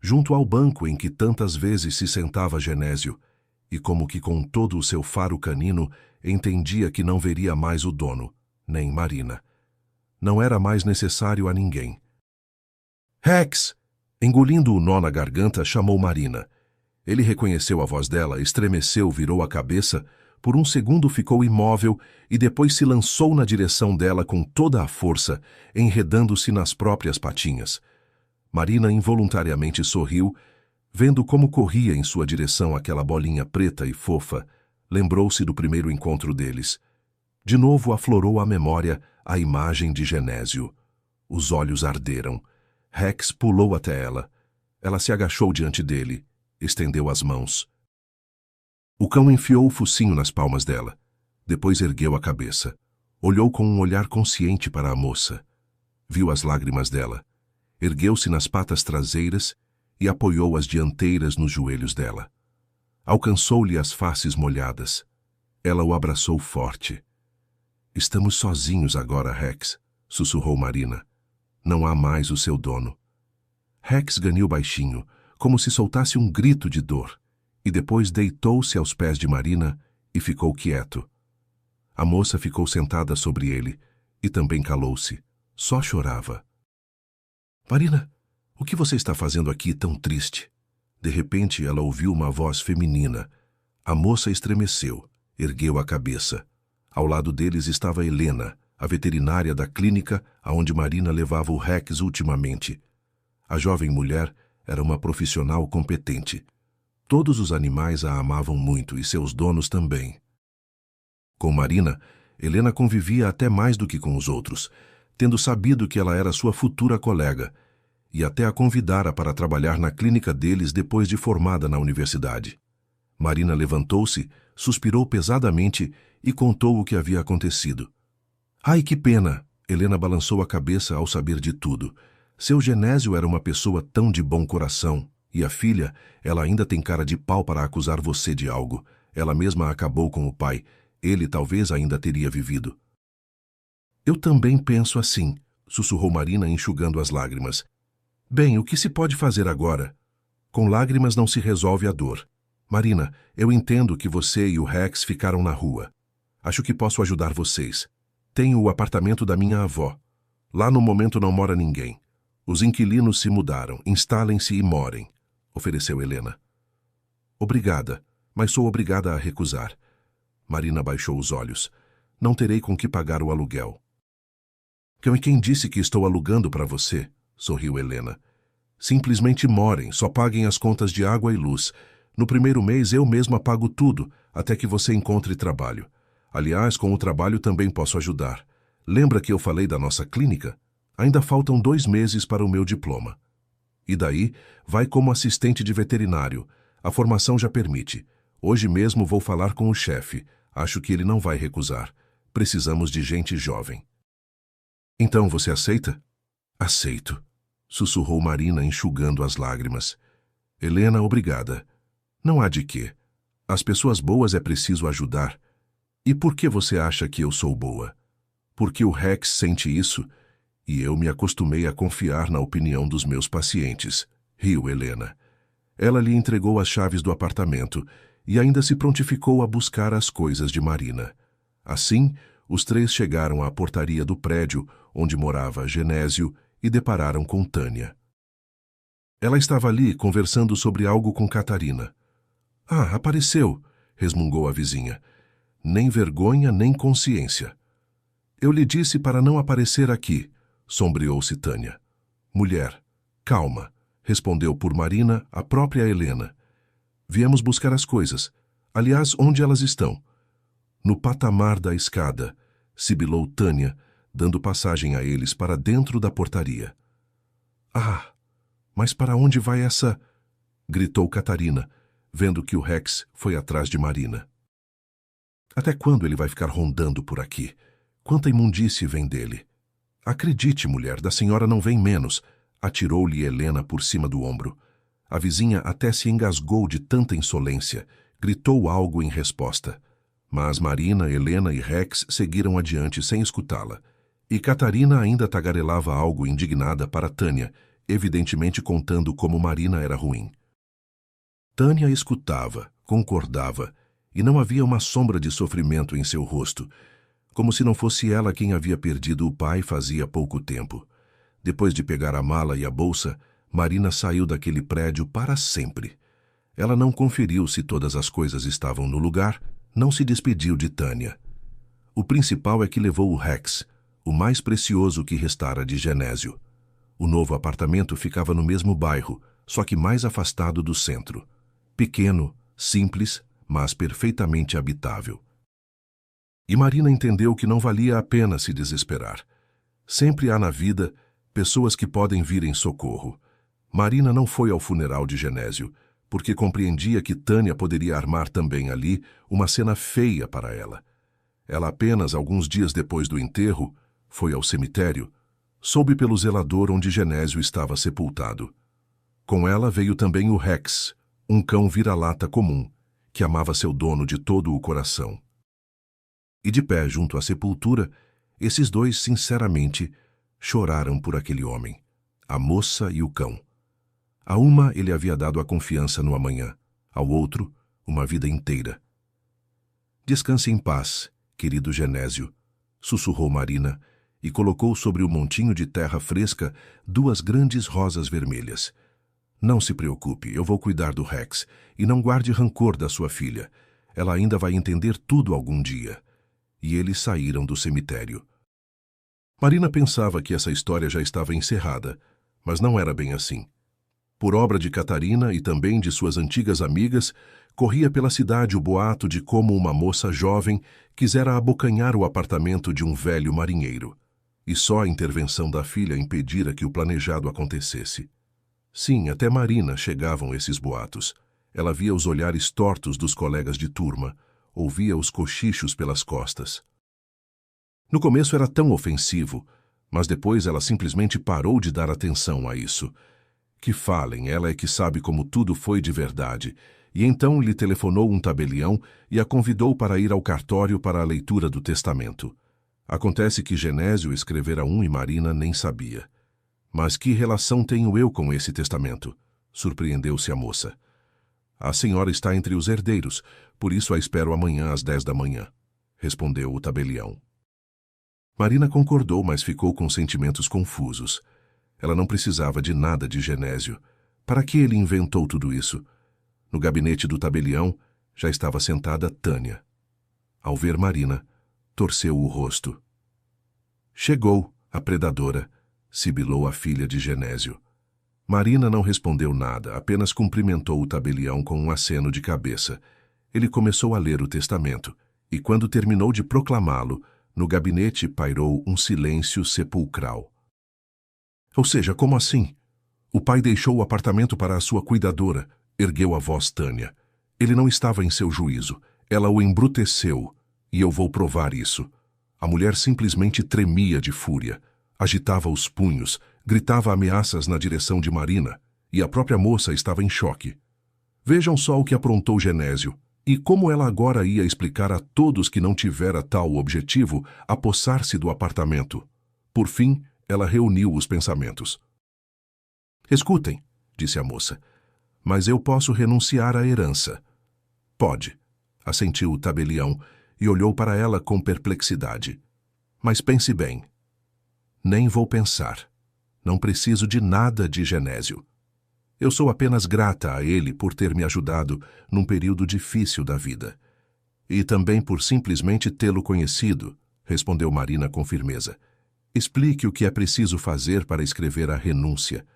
junto ao banco em que tantas vezes se sentava Genésio, e como que com todo o seu faro canino entendia que não veria mais o dono, nem Marina. Não era mais necessário a ninguém. «Rex!» Engolindo o nó na garganta, chamou Marina. Ele reconheceu a voz dela, estremeceu, virou a cabeça, por um segundo ficou imóvel e depois se lançou na direção dela com toda a força, enredando-se nas próprias patinhas. Marina involuntariamente sorriu, vendo como corria em sua direção aquela bolinha preta e fofa. Lembrou-se do primeiro encontro deles. De novo aflorou à memória a imagem de Genésio. Os olhos arderam. Rex pulou até ela. Ela se agachou diante dele, estendeu as mãos. O cão enfiou o focinho nas palmas dela. Depois ergueu a cabeça. Olhou com um olhar consciente para a moça. Viu as lágrimas dela. Ergueu-se nas patas traseiras e apoiou as dianteiras nos joelhos dela. Alcançou-lhe as faces molhadas. Ela o abraçou forte. Estamos sozinhos agora, Rex, sussurrou Marina. Não há mais o seu dono. Rex ganiu baixinho, como se soltasse um grito de dor, e depois deitou-se aos pés de Marina e ficou quieto. A moça ficou sentada sobre ele e também calou-se. Só chorava. Marina, o que você está fazendo aqui tão triste? De repente, ela ouviu uma voz feminina. A moça estremeceu, ergueu a cabeça. Ao lado deles estava Helena, a veterinária da clínica aonde Marina levava o Rex ultimamente. A jovem mulher era uma profissional competente. Todos os animais a amavam muito e seus donos também. Com Marina, Helena convivia até mais do que com os outros, tendo sabido que ela era sua futura colega, e até a convidara para trabalhar na clínica deles depois de formada na universidade. Marina levantou-se, suspirou pesadamente e contou o que havia acontecido. Ai, que pena! Helena balançou a cabeça ao saber de tudo. Seu Genésio era uma pessoa tão de bom coração, e a filha, ela ainda tem cara de pau para acusar você de algo. Ela mesma acabou com o pai. Ele talvez ainda teria vivido. Eu também penso assim, sussurrou Marina enxugando as lágrimas. Bem, o que se pode fazer agora? Com lágrimas não se resolve a dor. Marina, eu entendo que você e o Rex ficaram na rua. Acho que posso ajudar vocês. Tenho o apartamento da minha avó. Lá no momento não mora ninguém. Os inquilinos se mudaram, instalem-se e morem, ofereceu Helena. Obrigada, mas sou obrigada a recusar. Marina baixou os olhos. Não terei com que pagar o aluguel. Quem disse que estou alugando para você? Sorriu Helena. Simplesmente morem, só paguem as contas de água e luz. No primeiro mês eu mesma pago tudo, até que você encontre trabalho. Aliás, com o trabalho também posso ajudar. Lembra que eu falei da nossa clínica? Ainda faltam 2 meses para o meu diploma. E daí, vai como assistente de veterinário. A formação já permite. Hoje mesmo vou falar com o chefe. Acho que ele não vai recusar. Precisamos de gente jovem. Então você aceita? Aceito, sussurrou Marina enxugando as lágrimas. Helena, obrigada. Não há de quê. As pessoas boas é preciso ajudar. E por que você acha que eu sou boa? Porque o Rex sente isso e eu me acostumei a confiar na opinião dos meus pacientes, riu Helena. Ela lhe entregou as chaves do apartamento e ainda se prontificou a buscar as coisas de Marina. Assim, os 3 chegaram à portaria do prédio onde morava Genésio e depararam com Tânia. Ela estava ali conversando sobre algo com Catarina. Ah, apareceu, resmungou a vizinha. Nem vergonha, nem consciência. Eu lhe disse para não aparecer aqui, sombreou-se Tânia. Mulher, calma, respondeu por Marina a própria Helena. Viemos buscar as coisas. Aliás, onde elas estão? No patamar da escada, sibilou Tânia, dando passagem a eles para dentro da portaria. Ah, mas para onde vai essa... gritou Catarina, vendo que o Rex foi atrás de Marina. Até quando ele vai ficar rondando por aqui? Quanta imundície vem dele? Acredite, mulher, da senhora não vem menos, atirou-lhe Helena por cima do ombro. A vizinha até se engasgou de tanta insolência, gritou algo em resposta. Mas Marina, Helena e Rex seguiram adiante sem escutá-la. E Catarina ainda tagarelava algo indignada para Tânia, evidentemente contando como Marina era ruim. Tânia escutava, concordava, e não havia uma sombra de sofrimento em seu rosto, como se não fosse ela quem havia perdido o pai fazia pouco tempo. Depois de pegar a mala e a bolsa, Marina saiu daquele prédio para sempre. Ela não conferiu se todas as coisas estavam no lugar, não se despediu de Tânia. O principal é que levou o Rex, o mais precioso que restara de Genésio. O novo apartamento ficava no mesmo bairro, só que mais afastado do centro. Pequeno, simples, mas perfeitamente habitável. E Marina entendeu que não valia a pena se desesperar. Sempre há na vida pessoas que podem vir em socorro. Marina não foi ao funeral de Genésio, porque compreendia que Tânia poderia armar também ali uma cena feia para ela. Ela apenas, alguns dias depois do enterro, foi ao cemitério, soube pelo zelador onde Genésio estava sepultado. Com ela veio também o Rex, um cão vira-lata comum, que amava seu dono de todo o coração. E de pé junto à sepultura, esses dois, sinceramente, choraram por aquele homem, a moça e o cão. A uma ele havia dado a confiança no amanhã, ao outro, uma vida inteira. Descanse em paz, querido Genésio, sussurrou Marina, e colocou sobre o montinho de terra fresca 2 grandes rosas vermelhas. Não se preocupe, eu vou cuidar do Rex, e não guarde rancor da sua filha. Ela ainda vai entender tudo algum dia. E eles saíram do cemitério. Marina pensava que essa história já estava encerrada, mas não era bem assim. Por obra de Catarina e também de suas antigas amigas, corria pela cidade o boato de como uma moça jovem quisera abocanhar o apartamento de um velho marinheiro, e só a intervenção da filha impedira que o planejado acontecesse. Sim, até Marina chegavam esses boatos. Ela via os olhares tortos dos colegas de turma, ouvia os cochichos pelas costas. No começo era tão ofensivo, mas depois ela simplesmente parou de dar atenção a isso. Que falem, ela é que sabe como tudo foi de verdade, e então lhe telefonou um tabelião e a convidou para ir ao cartório para a leitura do testamento. Acontece que Genésio escrevera um e Marina nem sabia. Mas que relação tenho eu com esse testamento? Surpreendeu-se a moça. A senhora está entre os herdeiros, por isso a espero amanhã às 10 da manhã, respondeu o tabelião. Marina concordou, mas ficou com sentimentos confusos. Ela não precisava de nada de Genésio. Para que ele inventou tudo isso? No gabinete do tabelião já estava sentada Tânia. Ao ver Marina, torceu o rosto. Chegou, a predadora, sibilou a filha de Genésio. Marina não respondeu nada, apenas cumprimentou o tabelião com um aceno de cabeça. Ele começou a ler o testamento, e quando terminou de proclamá-lo, no gabinete pairou um silêncio sepulcral. Ou seja, como assim? O pai deixou o apartamento para a sua cuidadora, ergueu a voz Tânia. Ele não estava em seu juízo. Ela o embruteceu, e eu vou provar isso. A mulher simplesmente tremia de fúria. Agitava os punhos, gritava ameaças na direção de Marina, e a própria moça estava em choque. Vejam só o que aprontou Genésio, e como ela agora ia explicar a todos que não tivera tal objetivo apossar-se do apartamento. Por fim, ela reuniu os pensamentos. Escutem, disse a moça, mas eu posso renunciar à herança. Pode, assentiu o tabelião e olhou para ela com perplexidade. Mas pense bem. Nem vou pensar. Não preciso de nada de Genésio. Eu sou apenas grata a ele por ter me ajudado num período difícil da vida. E também por simplesmente tê-lo conhecido, respondeu Marina com firmeza. Explique o que é preciso fazer para escrever a renúncia.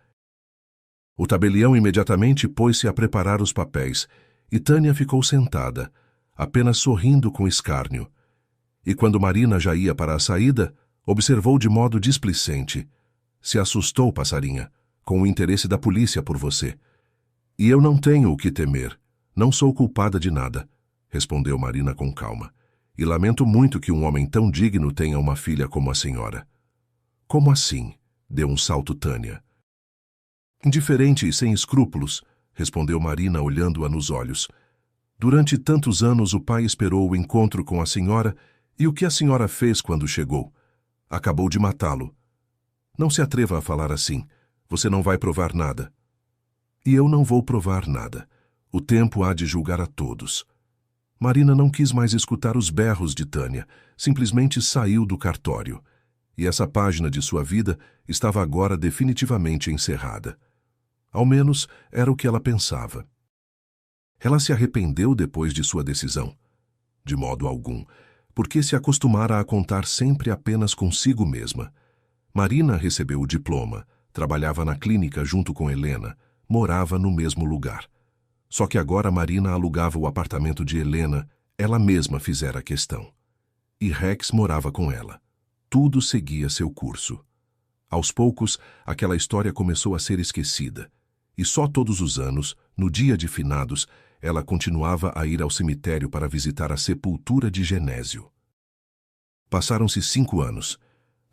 O tabelião imediatamente pôs-se a preparar os papéis, e Tânia ficou sentada, apenas sorrindo com escárnio. E quando Marina já ia para a saída, observou de modo displicente. Se assustou, passarinha, com o interesse da polícia por você. E eu não tenho o que temer. Não sou culpada de nada, respondeu Marina com calma. E lamento muito que um homem tão digno tenha uma filha como a senhora. Como assim? Deu um salto Tânia. Indiferente e sem escrúpulos, respondeu Marina olhando-a nos olhos. Durante tantos anos o pai esperou o encontro com a senhora, e o que a senhora fez quando chegou? Acabou de matá-lo. Não se atreva a falar assim. Você não vai provar nada. E eu não vou provar nada. O tempo há de julgar a todos. Marina não quis mais escutar os berros de Tânia, simplesmente saiu do cartório. E essa página de sua vida estava agora definitivamente encerrada. Ao menos era o que ela pensava. Ela se arrependeu depois de sua decisão? De modo algum, porque se acostumara a contar sempre apenas consigo mesma. Marina recebeu o diploma, trabalhava na clínica junto com Helena, morava no mesmo lugar. Só que agora Marina alugava o apartamento de Helena, ela mesma fizera a questão. E Rex morava com ela. Tudo seguia seu curso. Aos poucos, aquela história começou a ser esquecida. E só todos os anos, no dia de finados, ela continuava a ir ao cemitério para visitar a sepultura de Genésio. Passaram-se 5 anos.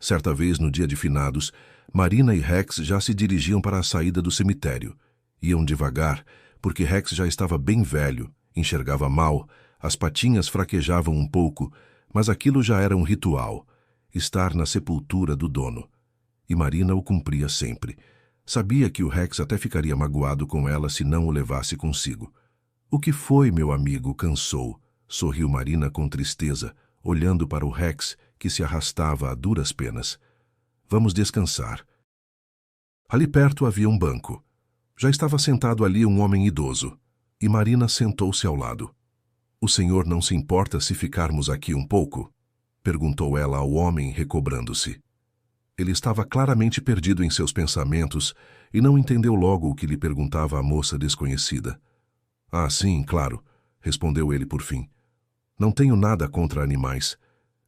Certa vez, no dia de finados, Marina e Rex já se dirigiam para a saída do cemitério. Iam devagar, porque Rex já estava bem velho, enxergava mal, as patinhas fraquejavam um pouco, mas aquilo já era um ritual, estar na sepultura do dono. E Marina o cumpria sempre. Sabia que o Rex até ficaria magoado com ela se não o levasse consigo. "O que foi, meu amigo? Cansou", sorriu Marina com tristeza, olhando para o Rex, que se arrastava a duras penas. "Vamos descansar." Ali perto havia um banco. Já estava sentado ali um homem idoso, e Marina sentou-se ao lado. "O senhor não se importa se ficarmos aqui um pouco?" perguntou ela ao homem, recobrando-se. Ele estava claramente perdido em seus pensamentos e não entendeu logo o que lhe perguntava a moça desconhecida. "Ah, sim, claro", respondeu ele por fim. "Não tenho nada contra animais,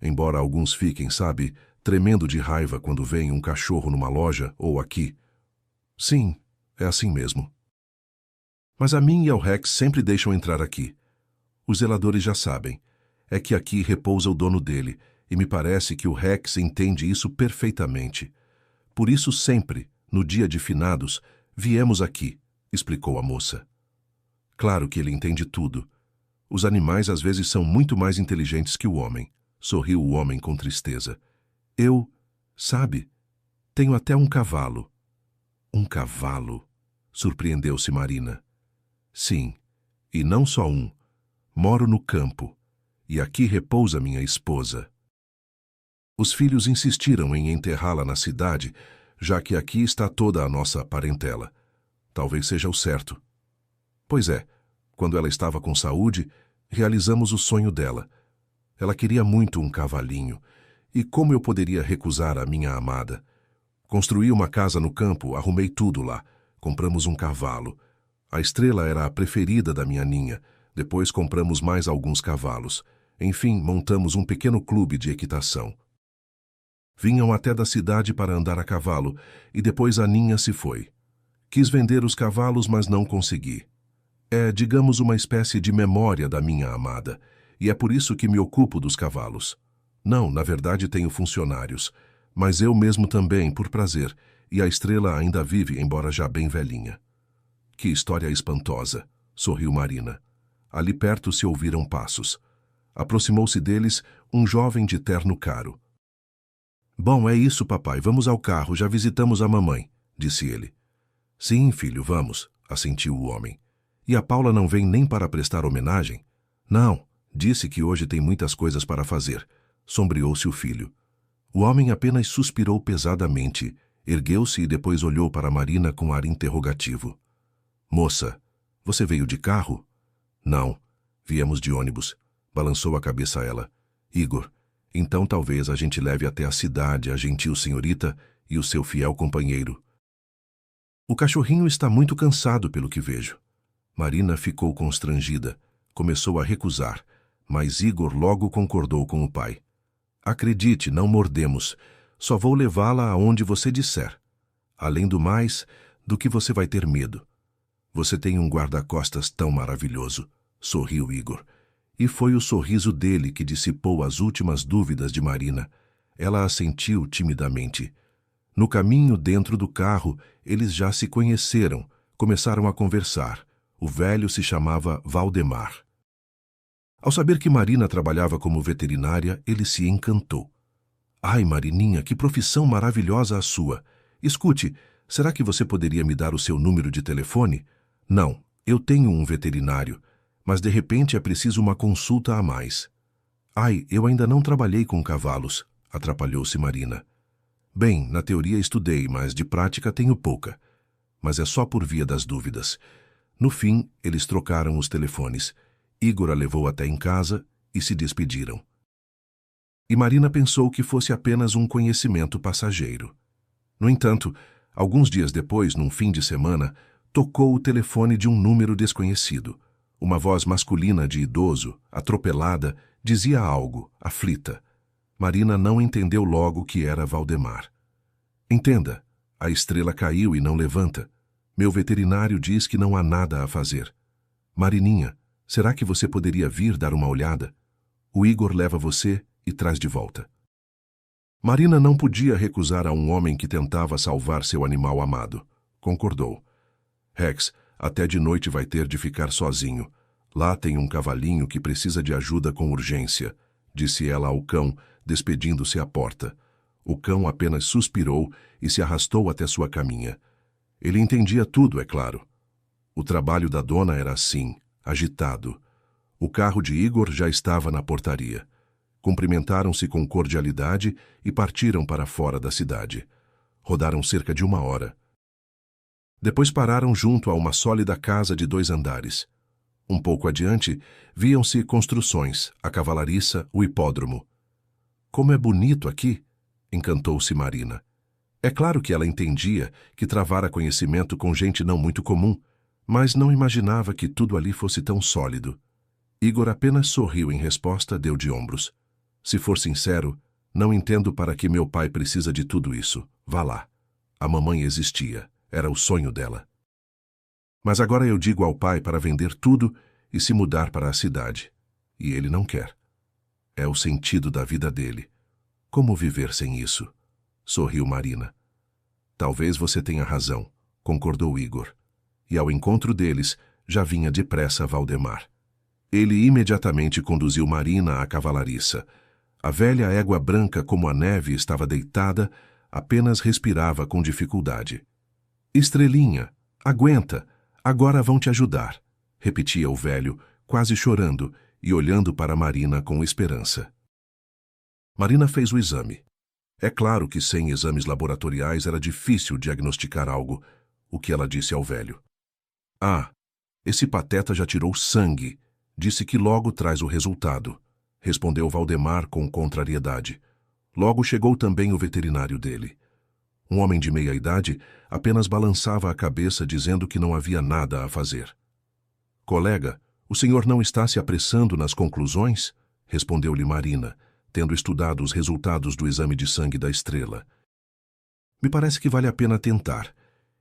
embora alguns fiquem, sabe, tremendo de raiva quando veem um cachorro numa loja ou aqui. Sim, é assim mesmo. Mas a mim e ao Rex sempre deixam entrar aqui. Os zeladores já sabem. É que aqui repousa o dono dele, e me parece que o Rex entende isso perfeitamente. Por isso sempre, no dia de finados, viemos aqui", explicou a moça. "Claro que ele entende tudo. Os animais às vezes são muito mais inteligentes que o homem", sorriu o homem com tristeza. Sabe, tenho até um cavalo." "Um cavalo?" surpreendeu-se Marina. "Sim, e não só um. Moro no campo, e aqui repousa minha esposa." Os filhos insistiram em enterrá-la na cidade, já que aqui está toda a nossa parentela. Talvez seja o certo. Pois é, quando ela estava com saúde, realizamos o sonho dela. Ela queria muito um cavalinho, e como eu poderia recusar a minha amada? Construí uma casa no campo, arrumei tudo lá. Compramos um cavalo. A Estrela era a preferida da minha ninha. Depois compramos mais alguns cavalos. Enfim, montamos um pequeno clube de equitação. Vinham até da cidade para andar a cavalo, e depois a ninha se foi. Quis vender os cavalos, mas não consegui. É, digamos, uma espécie de memória da minha amada, e é por isso que me ocupo dos cavalos. Não, na verdade tenho funcionários, mas eu mesmo também, por prazer, e a Estrela ainda vive, embora já bem velhinha." "Que história espantosa", sorriu Marina. Ali perto se ouviram passos. Aproximou-se deles um jovem de terno caro. "Bom, é isso, papai. Vamos ao carro. Já visitamos a mamãe", disse ele. "Sim, filho, vamos", assentiu o homem. "E a Paula não vem nem para prestar homenagem?" "Não, disse que hoje tem muitas coisas para fazer", sombreou-se o filho. O homem apenas suspirou pesadamente, ergueu-se e depois olhou para Marina com ar interrogativo. "Moça, você veio de carro?" "Não, viemos de ônibus", balançou a cabeça ela. "Igor, então talvez a gente leve até a cidade a gentil senhorita e o seu fiel companheiro." "O cachorrinho está muito cansado pelo que vejo." Marina ficou constrangida, começou a recusar, mas Igor logo concordou com o pai. "Acredite, não mordemos, só vou levá-la aonde você disser. Além do mais, do que você vai ter medo? Você tem um guarda-costas tão maravilhoso", sorriu Igor. E foi o sorriso dele que dissipou as últimas dúvidas de Marina. Ela assentiu timidamente. No caminho dentro do carro, eles já se conheceram, começaram a conversar. O velho se chamava Valdemar. Ao saber que Marina trabalhava como veterinária, ele se encantou. "Ai, Marininha, que profissão maravilhosa a sua! Escute, será que você poderia me dar o seu número de telefone?" "Não, eu tenho um veterinário, mas de repente é preciso uma consulta a mais." "Ai, eu ainda não trabalhei com cavalos", atrapalhou-se Marina. "Bem, na teoria estudei, mas de prática tenho pouca. Mas é só por via das dúvidas." No fim, eles trocaram os telefones. Igor a levou até em casa e se despediram. E Marina pensou que fosse apenas um conhecimento passageiro. No entanto, alguns dias depois, num fim de semana, tocou o telefone de um número desconhecido. Uma voz masculina de idoso, atropelada, dizia algo, aflita. Marina não entendeu logo que era Valdemar. Entenda, a estrela caiu e não levanta. Meu veterinário diz que não há nada a fazer. Marininha, será que você poderia vir dar uma olhada? O Igor leva você e traz de volta. Marina não podia recusar a um homem que tentava salvar seu animal amado. Concordou. Rex, até de noite vai ter de ficar sozinho. Lá tem um cavalinho que precisa de ajuda com urgência, disse ela ao cão, despedindo-se à porta. O cão apenas suspirou e se arrastou até sua caminha. Ele entendia tudo, é claro. O trabalho da dona era assim, agitado. O carro de Igor já estava na portaria. Cumprimentaram-se com cordialidade e partiram para fora da cidade. Rodaram cerca de 1 hora. Depois pararam junto a uma sólida casa de 2 andares. Um pouco adiante, viam-se construções, a cavalariça, o hipódromo. Como é bonito aqui! Encantou-se Marina. É claro que ela entendia que travara conhecimento com gente não muito comum, mas não imaginava que tudo ali fosse tão sólido. Igor apenas sorriu em resposta, deu de ombros. Se for sincero, não entendo para que meu pai precisa de tudo isso. Vá lá. A mamãe existia. Era o sonho dela. Mas agora eu digo ao pai para vender tudo e se mudar para a cidade. E ele não quer. É o sentido da vida dele. Como viver sem isso? Sorriu Marina. Talvez você tenha razão, concordou Igor. E ao encontro deles, já vinha depressa Valdemar. Ele imediatamente conduziu Marina à cavalariça. A velha égua branca como a neve estava deitada, apenas respirava com dificuldade. Estrelinha, aguenta, agora vão te ajudar, repetia o velho, quase chorando e olhando para Marina com esperança. Marina fez o exame. É claro que sem exames laboratoriais era difícil diagnosticar algo, o que ela disse ao velho. Ah, esse pateta já tirou sangue, disse que logo traz o resultado, respondeu Valdemar com contrariedade. Logo chegou também o veterinário dele. Um homem de meia idade apenas balançava a cabeça dizendo que não havia nada a fazer. Colega, o senhor não está se apressando nas conclusões? Respondeu-lhe Marina, tendo estudado os resultados do exame de sangue da estrela. Me parece que vale a pena tentar.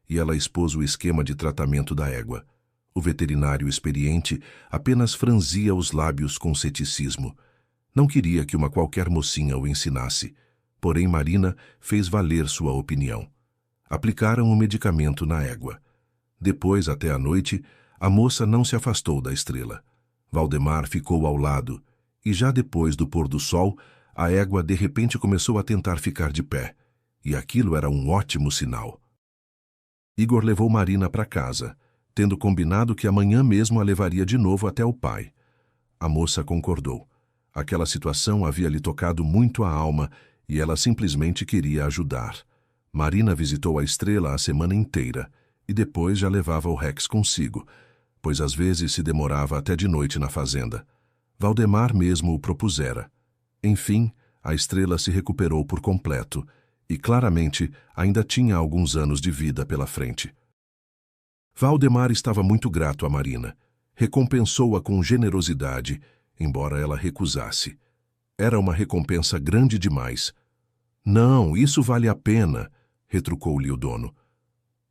E ela expôs o esquema de tratamento da égua. O veterinário experiente apenas franzia os lábios com ceticismo. Não queria que uma qualquer mocinha o ensinasse. Porém, Marina fez valer sua opinião. Aplicaram o medicamento na égua. Depois, até a noite, a moça não se afastou da estrela. Valdemar ficou ao lado, e já depois do pôr do sol, a égua de repente começou a tentar ficar de pé, e aquilo era um ótimo sinal. Igor levou Marina para casa, tendo combinado que amanhã mesmo a levaria de novo até o pai. A moça concordou. Aquela situação havia lhe tocado muito a alma e ela simplesmente queria ajudar. Marina visitou a estrela a semana inteira e depois já levava o Rex consigo, pois às vezes se demorava até de noite na fazenda. Valdemar mesmo o propusera. Enfim, a estrela se recuperou por completo e claramente ainda tinha alguns anos de vida pela frente. Valdemar estava muito grato a Marina. Recompensou-a com generosidade, embora ela recusasse. Era uma recompensa grande demais. Não, isso vale a pena, retrucou-lhe o dono.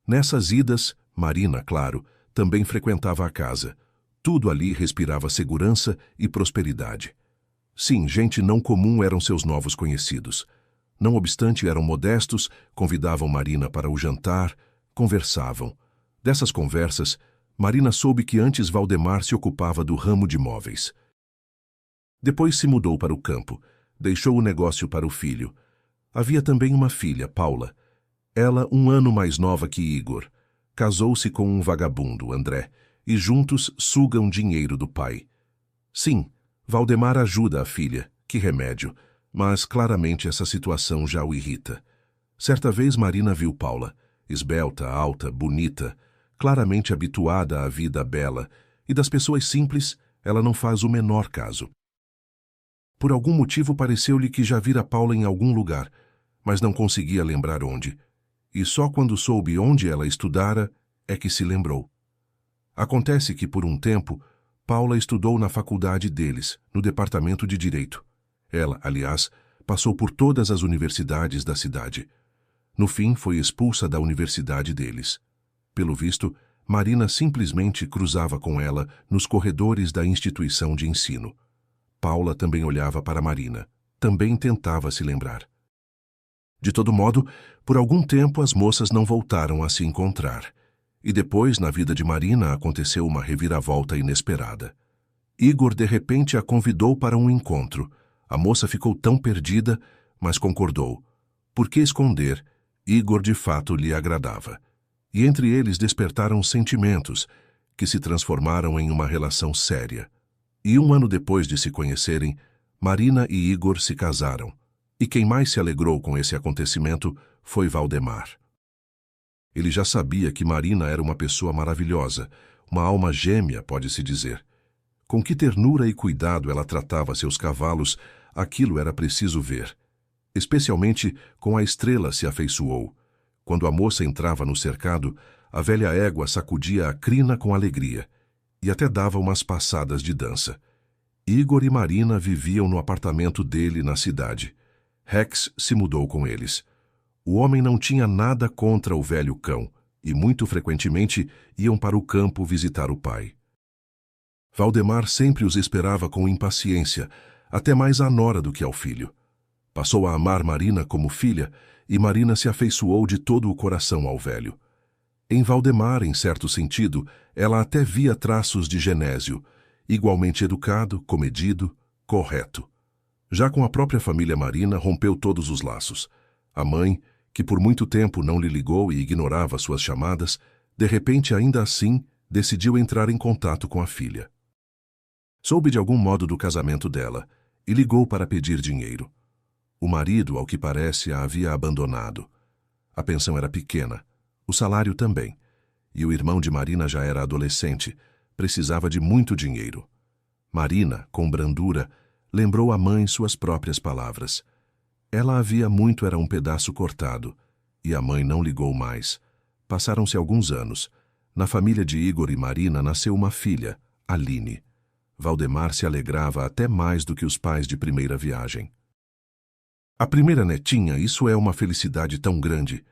Nessas idas, Marina, claro, também frequentava a casa. Tudo ali respirava segurança e prosperidade. Sim, gente não comum eram seus novos conhecidos. Não obstante, eram modestos, convidavam Marina para o jantar, conversavam. Dessas conversas, Marina soube que antes Valdemar se ocupava do ramo de móveis. Depois se mudou para o campo, deixou o negócio para o filho. Havia também uma filha, Paula. Ela, 1 ano mais nova que Igor. Casou-se com um vagabundo, André, e juntos sugam dinheiro do pai. Sim, Valdemar ajuda a filha, que remédio, mas claramente essa situação já o irrita. Certa vez Marina viu Paula, esbelta, alta, bonita, claramente habituada à vida bela, e das pessoas simples ela não faz o menor caso. Por algum motivo pareceu-lhe que já vira Paula em algum lugar, mas não conseguia lembrar onde. E só quando soube onde ela estudara é que se lembrou. Acontece que, por um tempo, Paula estudou na faculdade deles, no departamento de Direito. Ela, aliás, passou por todas as universidades da cidade. No fim, foi expulsa da universidade deles. Pelo visto, Marina simplesmente cruzava com ela nos corredores da instituição de ensino. Paula também olhava para Marina. Também tentava se lembrar. De todo modo, por algum tempo as moças não voltaram a se encontrar. E depois, na vida de Marina, aconteceu uma reviravolta inesperada. Igor de repente a convidou para um encontro. A moça ficou tão perdida, mas concordou. Por que esconder? Igor de fato lhe agradava. E entre eles despertaram sentimentos, que se transformaram em uma relação séria. E 1 ano depois de se conhecerem, Marina e Igor se casaram. E quem mais se alegrou com esse acontecimento foi Valdemar. Ele já sabia que Marina era uma pessoa maravilhosa, uma alma gêmea, pode-se dizer. Com que ternura e cuidado ela tratava seus cavalos, aquilo era preciso ver. Especialmente com a Estrela se afeiçoou. Quando a moça entrava no cercado, a velha égua sacudia a crina com alegria e até dava umas passadas de dança. Igor e Marina viviam no apartamento dele na cidade. Rex se mudou com eles. O homem não tinha nada contra o velho cão e muito frequentemente iam para o campo visitar o pai. Valdemar sempre os esperava com impaciência, até mais à nora do que ao filho. Passou a amar Marina como filha, e Marina se afeiçoou de todo o coração ao velho. Em Valdemar, em certo sentido, ela até via traços de Genésio, igualmente educado, comedido, correto. Já com a própria família Marina, rompeu todos os laços. A mãe, que por muito tempo não lhe ligou e ignorava suas chamadas, de repente, ainda assim, decidiu entrar em contato com a filha. Soube de algum modo do casamento dela e ligou para pedir dinheiro. O marido, ao que parece, a havia abandonado. A pensão era pequena, o salário também, e o irmão de Marina já era adolescente, precisava de muito dinheiro. Marina, com brandura, lembrou à mãe suas próprias palavras. Ela havia muito era um pedaço cortado, e a mãe não ligou mais. Passaram-se alguns anos. Na família de Igor e Marina nasceu uma filha, Aline. Valdemar se alegrava até mais do que os pais de primeira viagem. A primeira netinha, isso é uma felicidade tão grande.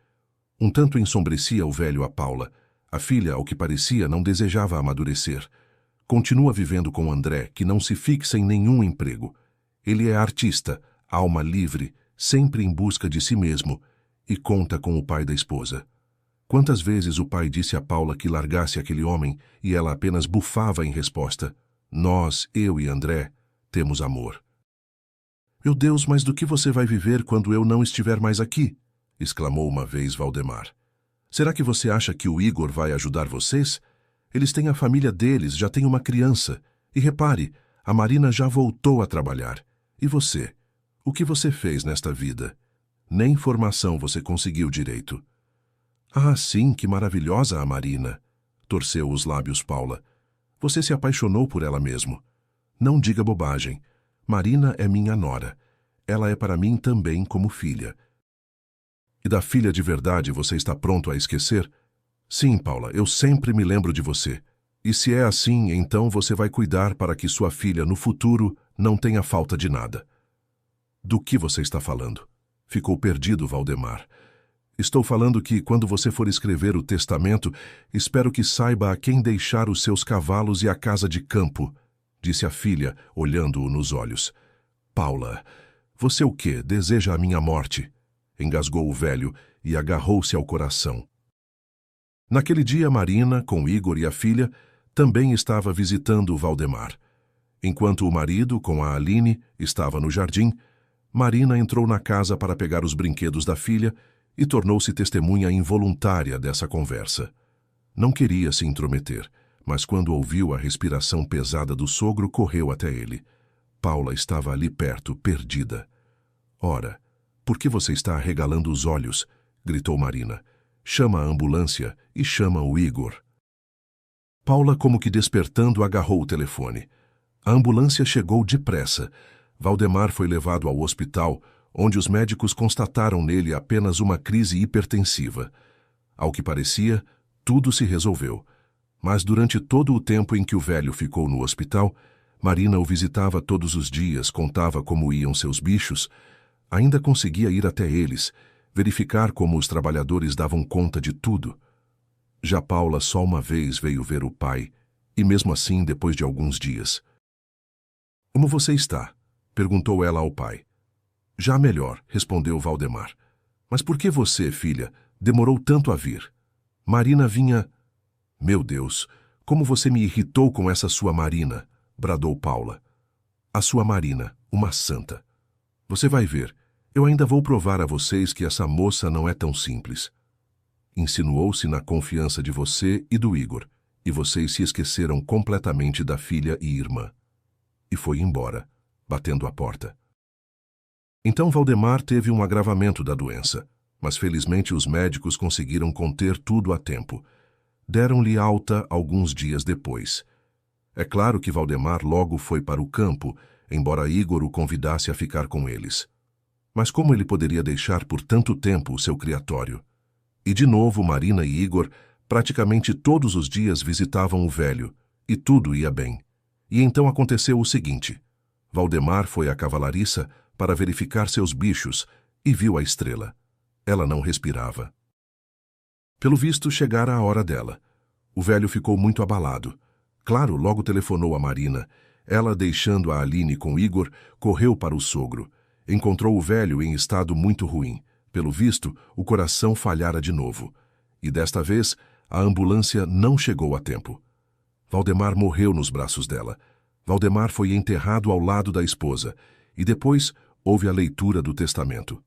Um tanto ensombrecia o velho a Paula. A filha, ao que parecia, não desejava amadurecer. Continua vivendo com André, que não se fixa em nenhum emprego. Ele é artista, alma livre, sempre em busca de si mesmo, e conta com o pai da esposa. Quantas vezes o pai disse a Paula que largasse aquele homem e ela apenas bufava em resposta. Nós, eu e André, temos amor. Meu Deus, mas do que você vai viver quando eu não estiver mais aqui? Exclamou uma vez Valdemar. Será que você acha que o Igor vai ajudar vocês? Eles têm a família deles, já têm uma criança. E repare, a Marina já voltou a trabalhar. E você? O que você fez nesta vida? Nem formação você conseguiu direito. Ah, sim, que maravilhosa a Marina! Torceu os lábios Paula. Você se apaixonou por ela mesmo. Não diga bobagem. Marina é minha nora. Ela é para mim também como filha. E da filha de verdade você está pronto a esquecer? Sim, Paula, eu sempre me lembro de você. E se é assim, então você vai cuidar para que sua filha, no futuro, não tenha falta de nada. Do que você está falando? Ficou perdido Valdemar. Estou falando que, quando você for escrever o testamento, espero que saiba a quem deixar os seus cavalos e a casa de campo, disse a filha, olhando-o nos olhos. Paula, você o quê? Deseja a minha morte? Engasgou o velho e agarrou-se ao coração. Naquele dia, Marina, com Igor e a filha, também estava visitando Valdemar. Enquanto o marido, com a Aline, estava no jardim, Marina entrou na casa para pegar os brinquedos da filha e tornou-se testemunha involuntária dessa conversa. Não queria se intrometer, mas quando ouviu a respiração pesada do sogro, correu até ele. Paula estava ali perto, perdida. Ora, por que você está arregalando os olhos? Gritou Marina. Chama a ambulância e chama o Igor. Paula, como que despertando, agarrou o telefone. A ambulância chegou depressa. Valdemar foi levado ao hospital, onde os médicos constataram nele apenas uma crise hipertensiva. Ao que parecia, tudo se resolveu. Mas durante todo o tempo em que o velho ficou no hospital, Marina o visitava todos os dias, contava como iam seus bichos, ainda conseguia ir até eles, verificar como os trabalhadores davam conta de tudo. Já Paula só uma vez veio ver o pai, e mesmo assim depois de alguns dias. "Como você está?" perguntou ela ao pai. "Já melhor", respondeu Valdemar. "Mas por que você, filha, demorou tanto a vir? Marina vinha..." "Meu Deus, como você me irritou com essa sua Marina", bradou Paula. "A sua Marina, uma santa. Você vai ver, eu ainda vou provar a vocês que essa moça não é tão simples. Insinuou-se na confiança de você e do Igor, e vocês se esqueceram completamente da filha e irmã." E foi embora, batendo a porta. Então Valdemar teve um agravamento da doença, mas felizmente os médicos conseguiram conter tudo a tempo. Deram-lhe alta alguns dias depois. É claro que Valdemar logo foi para o campo, embora Igor o convidasse a ficar com eles. Mas como ele poderia deixar por tanto tempo o seu criatório? E de novo Marina e Igor praticamente todos os dias visitavam o velho, e tudo ia bem. E então aconteceu o seguinte: Valdemar foi à cavalariça para verificar seus bichos e viu a estrela. Ela não respirava. Pelo visto, chegara a hora dela. O velho ficou muito abalado. Claro, logo telefonou a Marina. Ela, deixando a Aline com Igor, correu para o sogro. Encontrou o velho em estado muito ruim. Pelo visto, o coração falhara de novo. E desta vez, a ambulância não chegou a tempo. Valdemar morreu nos braços dela. Valdemar foi enterrado ao lado da esposa. E depois houve a leitura do testamento.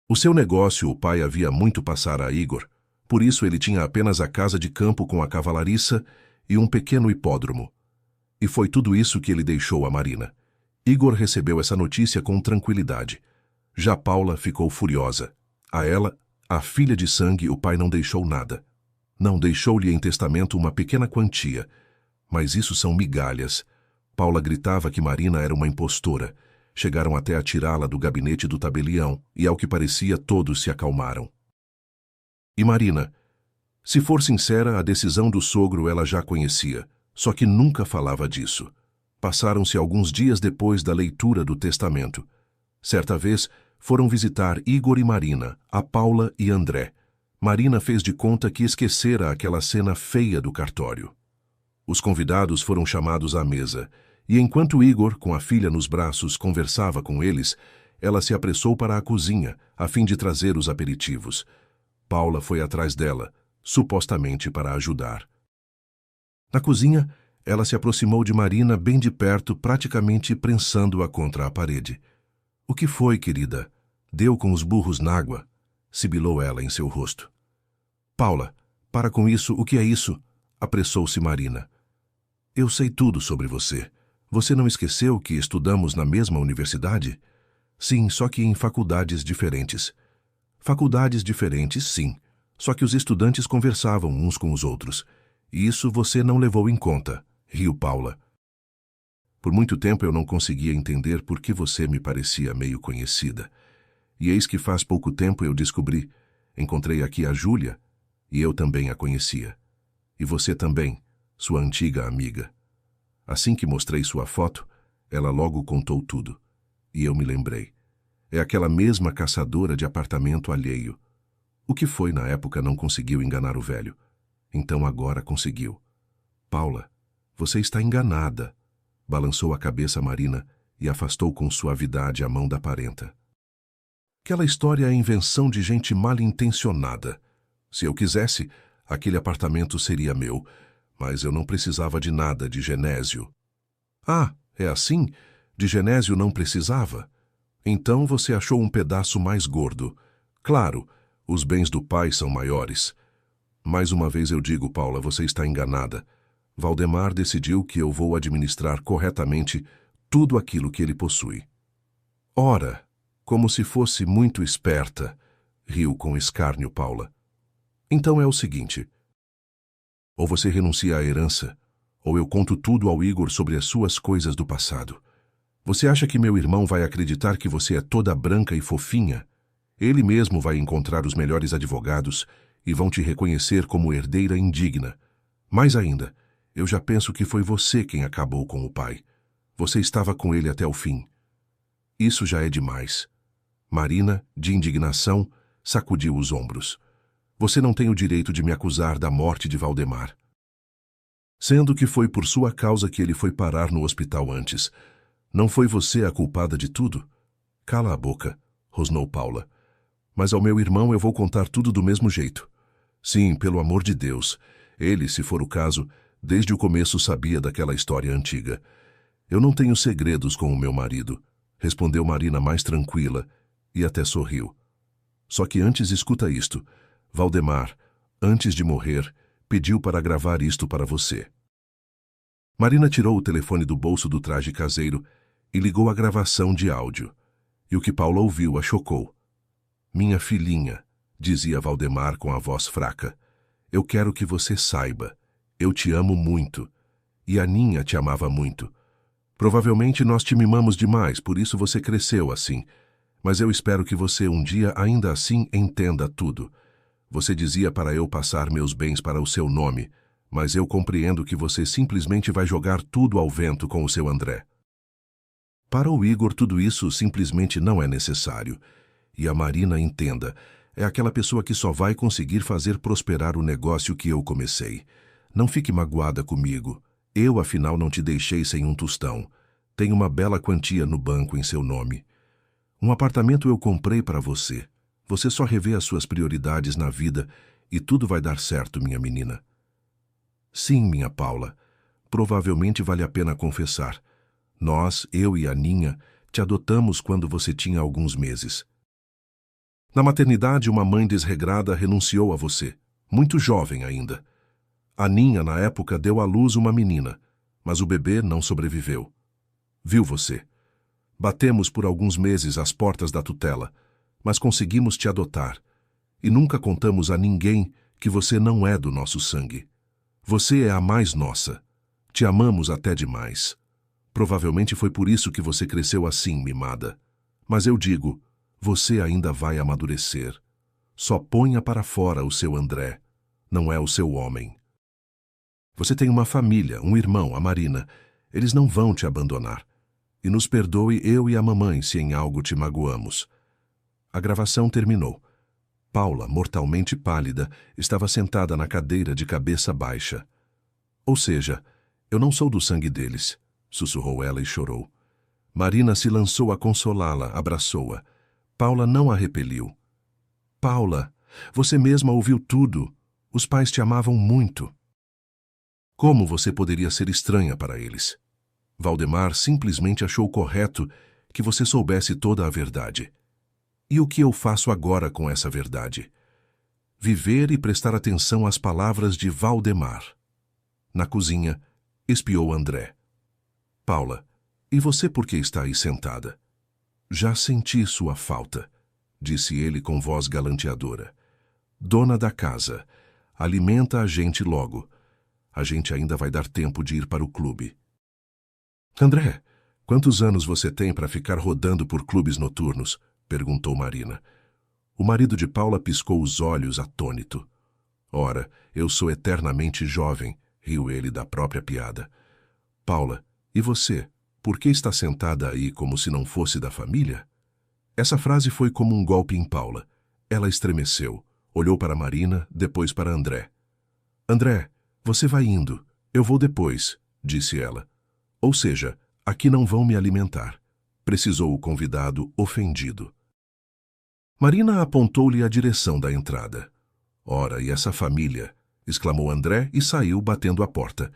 O seu negócio o pai havia muito passar a Igor. Por isso ele tinha apenas a casa de campo com a cavalariça e um pequeno hipódromo. E foi tudo isso que ele deixou a Marina. Igor recebeu essa notícia com tranquilidade. Já Paula ficou furiosa. A ela, a filha de sangue, o pai não deixou nada. Não deixou-lhe em testamento uma pequena quantia. Mas isso são migalhas. Paula gritava que Marina era uma impostora. Chegaram até a tirá-la do gabinete do tabelião, e ao que parecia todos se acalmaram. E Marina? Se for sincera, a decisão do sogro ela já conhecia, só que nunca falava disso. Passaram-se alguns dias depois da leitura do testamento. Certa vez, foram visitar Igor e Marina, a Paula e André. Marina fez de conta que esquecera aquela cena feia do cartório. Os convidados foram chamados à mesa, e enquanto Igor, com a filha nos braços, conversava com eles, ela se apressou para a cozinha, a fim de trazer os aperitivos. Paula foi atrás dela, supostamente para ajudar. Na cozinha, ela se aproximou de Marina bem de perto, praticamente prensando-a contra a parede. "O que foi, querida? Deu com os burros n'água?" sibilou ela em seu rosto. "Paula, para com isso, o que é isso?" apressou-se Marina. "Eu sei tudo sobre você. Você não esqueceu que estudamos na mesma universidade?" "Sim, só que em faculdades diferentes." "Faculdades diferentes, sim. Só que os estudantes conversavam uns com os outros. E isso você não levou em conta", riu Paula. "Por muito tempo eu não conseguia entender por que você me parecia meio conhecida. E eis que faz pouco tempo eu descobri. Encontrei aqui a Júlia, e eu também a conhecia. E você também, sua antiga amiga. Assim que mostrei sua foto, ela logo contou tudo. E eu me lembrei. É aquela mesma caçadora de apartamento alheio. O que foi na época não conseguiu enganar o velho. Então agora conseguiu. Paula, você está enganada." Balançou a cabeça Marina e afastou com suavidade a mão da parenta. "Aquela história é invenção de gente mal intencionada. Se eu quisesse, aquele apartamento seria meu, mas eu não precisava de nada de Genésio." "Ah, é assim? De Genésio não precisava? Então você achou um pedaço mais gordo. Claro, os bens do pai são maiores. Mais uma vez eu digo, Paula, você está enganada. Valdemar decidiu que eu vou administrar corretamente tudo aquilo que ele possui." "Ora, como se fosse muito esperta", riu com escárnio Paula. "Então é o seguinte. Ou você renuncia à herança, ou eu conto tudo ao Igor sobre as suas coisas do passado. Você acha que meu irmão vai acreditar que você é toda branca e fofinha? Ele mesmo vai encontrar os melhores advogados e vão te reconhecer como herdeira indigna. Mais ainda, eu já penso que foi você quem acabou com o pai. Você estava com ele até o fim. Isso já é demais. Marina, de indignação, sacudiu os ombros. Você não tem o direito de me acusar da morte de Valdemar. Sendo que foi por sua causa que ele foi parar no hospital antes. Não foi você a culpada de tudo? Cala a boca, rosnou Paula. Mas ao meu irmão eu vou contar tudo do mesmo jeito. Sim, pelo amor de Deus. Ele, se for o caso, desde o começo sabia daquela história antiga. Eu não tenho segredos com o meu marido, respondeu Marina mais tranquila, e até sorriu. Só que antes escuta isto. Valdemar, antes de morrer, pediu para gravar isto para você. Marina tirou o telefone do bolso do traje caseiro e ligou a gravação de áudio. E o que Paula ouviu a chocou. Minha filhinha, dizia Valdemar com a voz fraca, eu quero que você saiba, eu te amo muito. E a Ninha te amava muito. Provavelmente nós te mimamos demais, por isso você cresceu assim. Mas eu espero que você um dia ainda assim entenda tudo. Você dizia para eu passar meus bens para o seu nome, mas eu compreendo que você simplesmente vai jogar tudo ao vento com o seu André. Para o Igor tudo isso simplesmente não é necessário. E a Marina, entenda, é aquela pessoa que só vai conseguir fazer prosperar o negócio que eu comecei. Não fique magoada comigo. Eu, afinal, não te deixei sem um tostão. Tenho uma bela quantia no banco em seu nome. Um apartamento eu comprei para você. Você só revê as suas prioridades na vida e tudo vai dar certo, minha menina. Sim, minha Paula. Provavelmente vale a pena confessar. Nós, eu e a Ninha, te adotamos quando você tinha alguns meses. Na maternidade, uma mãe desregrada renunciou a você, muito jovem ainda. A Ninha, na época, deu à luz uma menina, mas o bebê não sobreviveu. Viu você? Batemos por alguns meses às portas da tutela, mas conseguimos te adotar. E nunca contamos a ninguém que você não é do nosso sangue. Você é a mais nossa. Te amamos até demais. Provavelmente foi por isso que você cresceu assim, mimada. Mas eu digo, você ainda vai amadurecer. Só ponha para fora o seu André. Não é o seu homem. Você tem uma família, um irmão, a Marina. Eles não vão te abandonar. E nos perdoe eu e a mamãe se em algo te magoamos. A gravação terminou. Paula, mortalmente pálida, estava sentada na cadeira de cabeça baixa. Ou seja, eu não sou do sangue deles, sussurrou ela e chorou. Marina se lançou a consolá-la, abraçou-a. Paula não a repeliu. Paula, você mesma ouviu tudo. Os pais te amavam muito. Como você poderia ser estranha para eles? Valdemar simplesmente achou correto que você soubesse toda a verdade. E o que eu faço agora com essa verdade? Viver e prestar atenção às palavras de Valdemar. Na cozinha, espiou André. Paula, e você por que está aí sentada? Já senti sua falta, disse ele com voz galanteadora. Dona da casa, alimenta a gente logo. A gente ainda vai dar tempo de ir para o clube. André, quantos anos você tem para ficar rodando por clubes noturnos? Perguntou Marina. O marido de Paula piscou os olhos atônito. Ora, eu sou eternamente jovem, riu ele da própria piada. Paula, e você? Por que está sentada aí como se não fosse da família? Essa frase foi como um golpe em Paula. Ela estremeceu, olhou para Marina, depois para André. André, você vai indo. Eu vou depois, disse ela. Ou seja, aqui não vão me alimentar, precisou o convidado ofendido. Marina apontou-lhe a direção da entrada. Ora, e essa família? Exclamou André e saiu batendo a porta.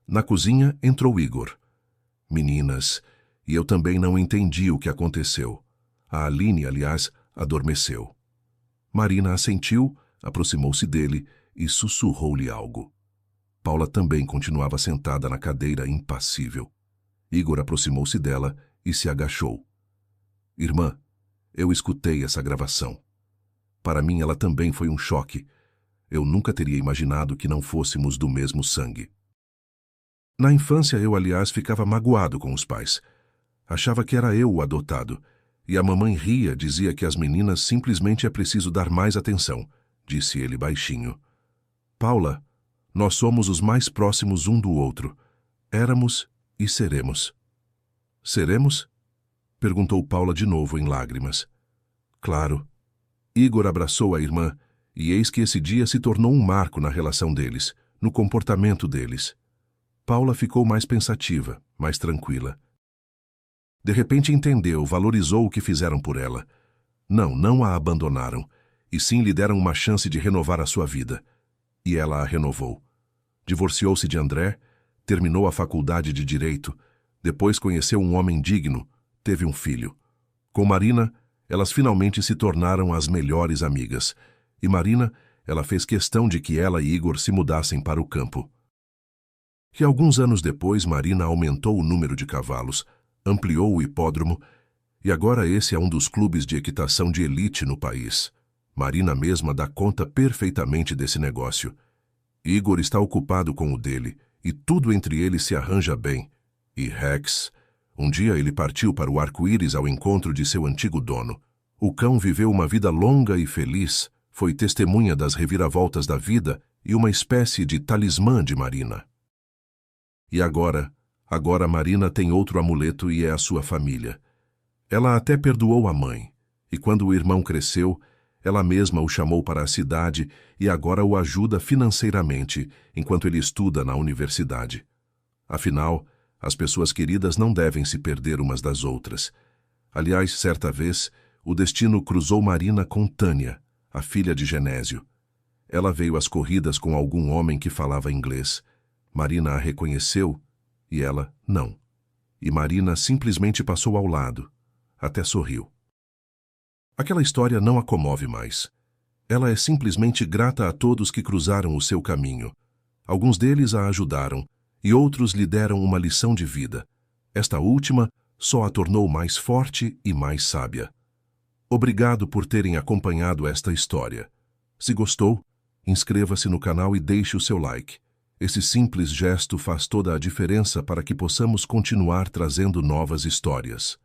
Na cozinha entrou Igor. Meninas, e eu também não entendi o que aconteceu. A Aline, aliás, adormeceu. Marina assentiu, aproximou-se dele e sussurrou-lhe algo. Paula também continuava sentada na cadeira impassível. Igor aproximou-se dela e se agachou. Irmã, eu escutei essa gravação. Para mim ela também foi um choque. Eu nunca teria imaginado que não fôssemos do mesmo sangue. Na infância eu, aliás, ficava magoado com os pais. Achava que era eu o adotado. E a mamãe ria, dizia que às meninas simplesmente é preciso dar mais atenção, disse ele baixinho. Paula, nós somos os mais próximos um do outro. Éramos e seremos. Seremos? Perguntou Paula de novo em lágrimas. Claro. Igor abraçou a irmã, e eis que esse dia se tornou um marco na relação deles, no comportamento deles. Paula ficou mais pensativa, mais tranquila. De repente entendeu, valorizou o que fizeram por ela. Não a abandonaram, e sim lhe deram uma chance de renovar a sua vida. E ela a renovou. Divorciou-se de André, terminou a faculdade de Direito, depois conheceu um homem digno, teve um filho. Com Marina, elas finalmente se tornaram as melhores amigas. E Marina, ela fez questão de que ela e Igor se mudassem para o campo. E alguns anos depois, Marina aumentou o número de cavalos, ampliou o hipódromo, e agora esse é um dos clubes de equitação de elite no país. Marina mesma dá conta perfeitamente desse negócio. Igor está ocupado com o dele, e tudo entre eles se arranja bem. E Rex, um dia ele partiu para o arco-íris ao encontro de seu antigo dono. O cão viveu uma vida longa e feliz, foi testemunha das reviravoltas da vida e uma espécie de talismã de Marina. E agora Marina tem outro amuleto e é a sua família. Ela até perdoou a mãe, e quando o irmão cresceu, ela mesma o chamou para a cidade e agora o ajuda financeiramente enquanto ele estuda na universidade. Afinal, as pessoas queridas não devem se perder umas das outras. Aliás, certa vez, o destino cruzou Marina com Tânia, a filha de Genésio. Ela veio às corridas com algum homem que falava inglês. Marina a reconheceu e ela não. E Marina simplesmente passou ao lado, até sorriu. Aquela história não a comove mais. Ela é simplesmente grata a todos que cruzaram o seu caminho. Alguns deles a ajudaram, e outros lhe deram uma lição de vida. Esta última só a tornou mais forte e mais sábia. Obrigado por terem acompanhado esta história. Se gostou, inscreva-se no canal e deixe o seu like. Esse simples gesto faz toda a diferença para que possamos continuar trazendo novas histórias.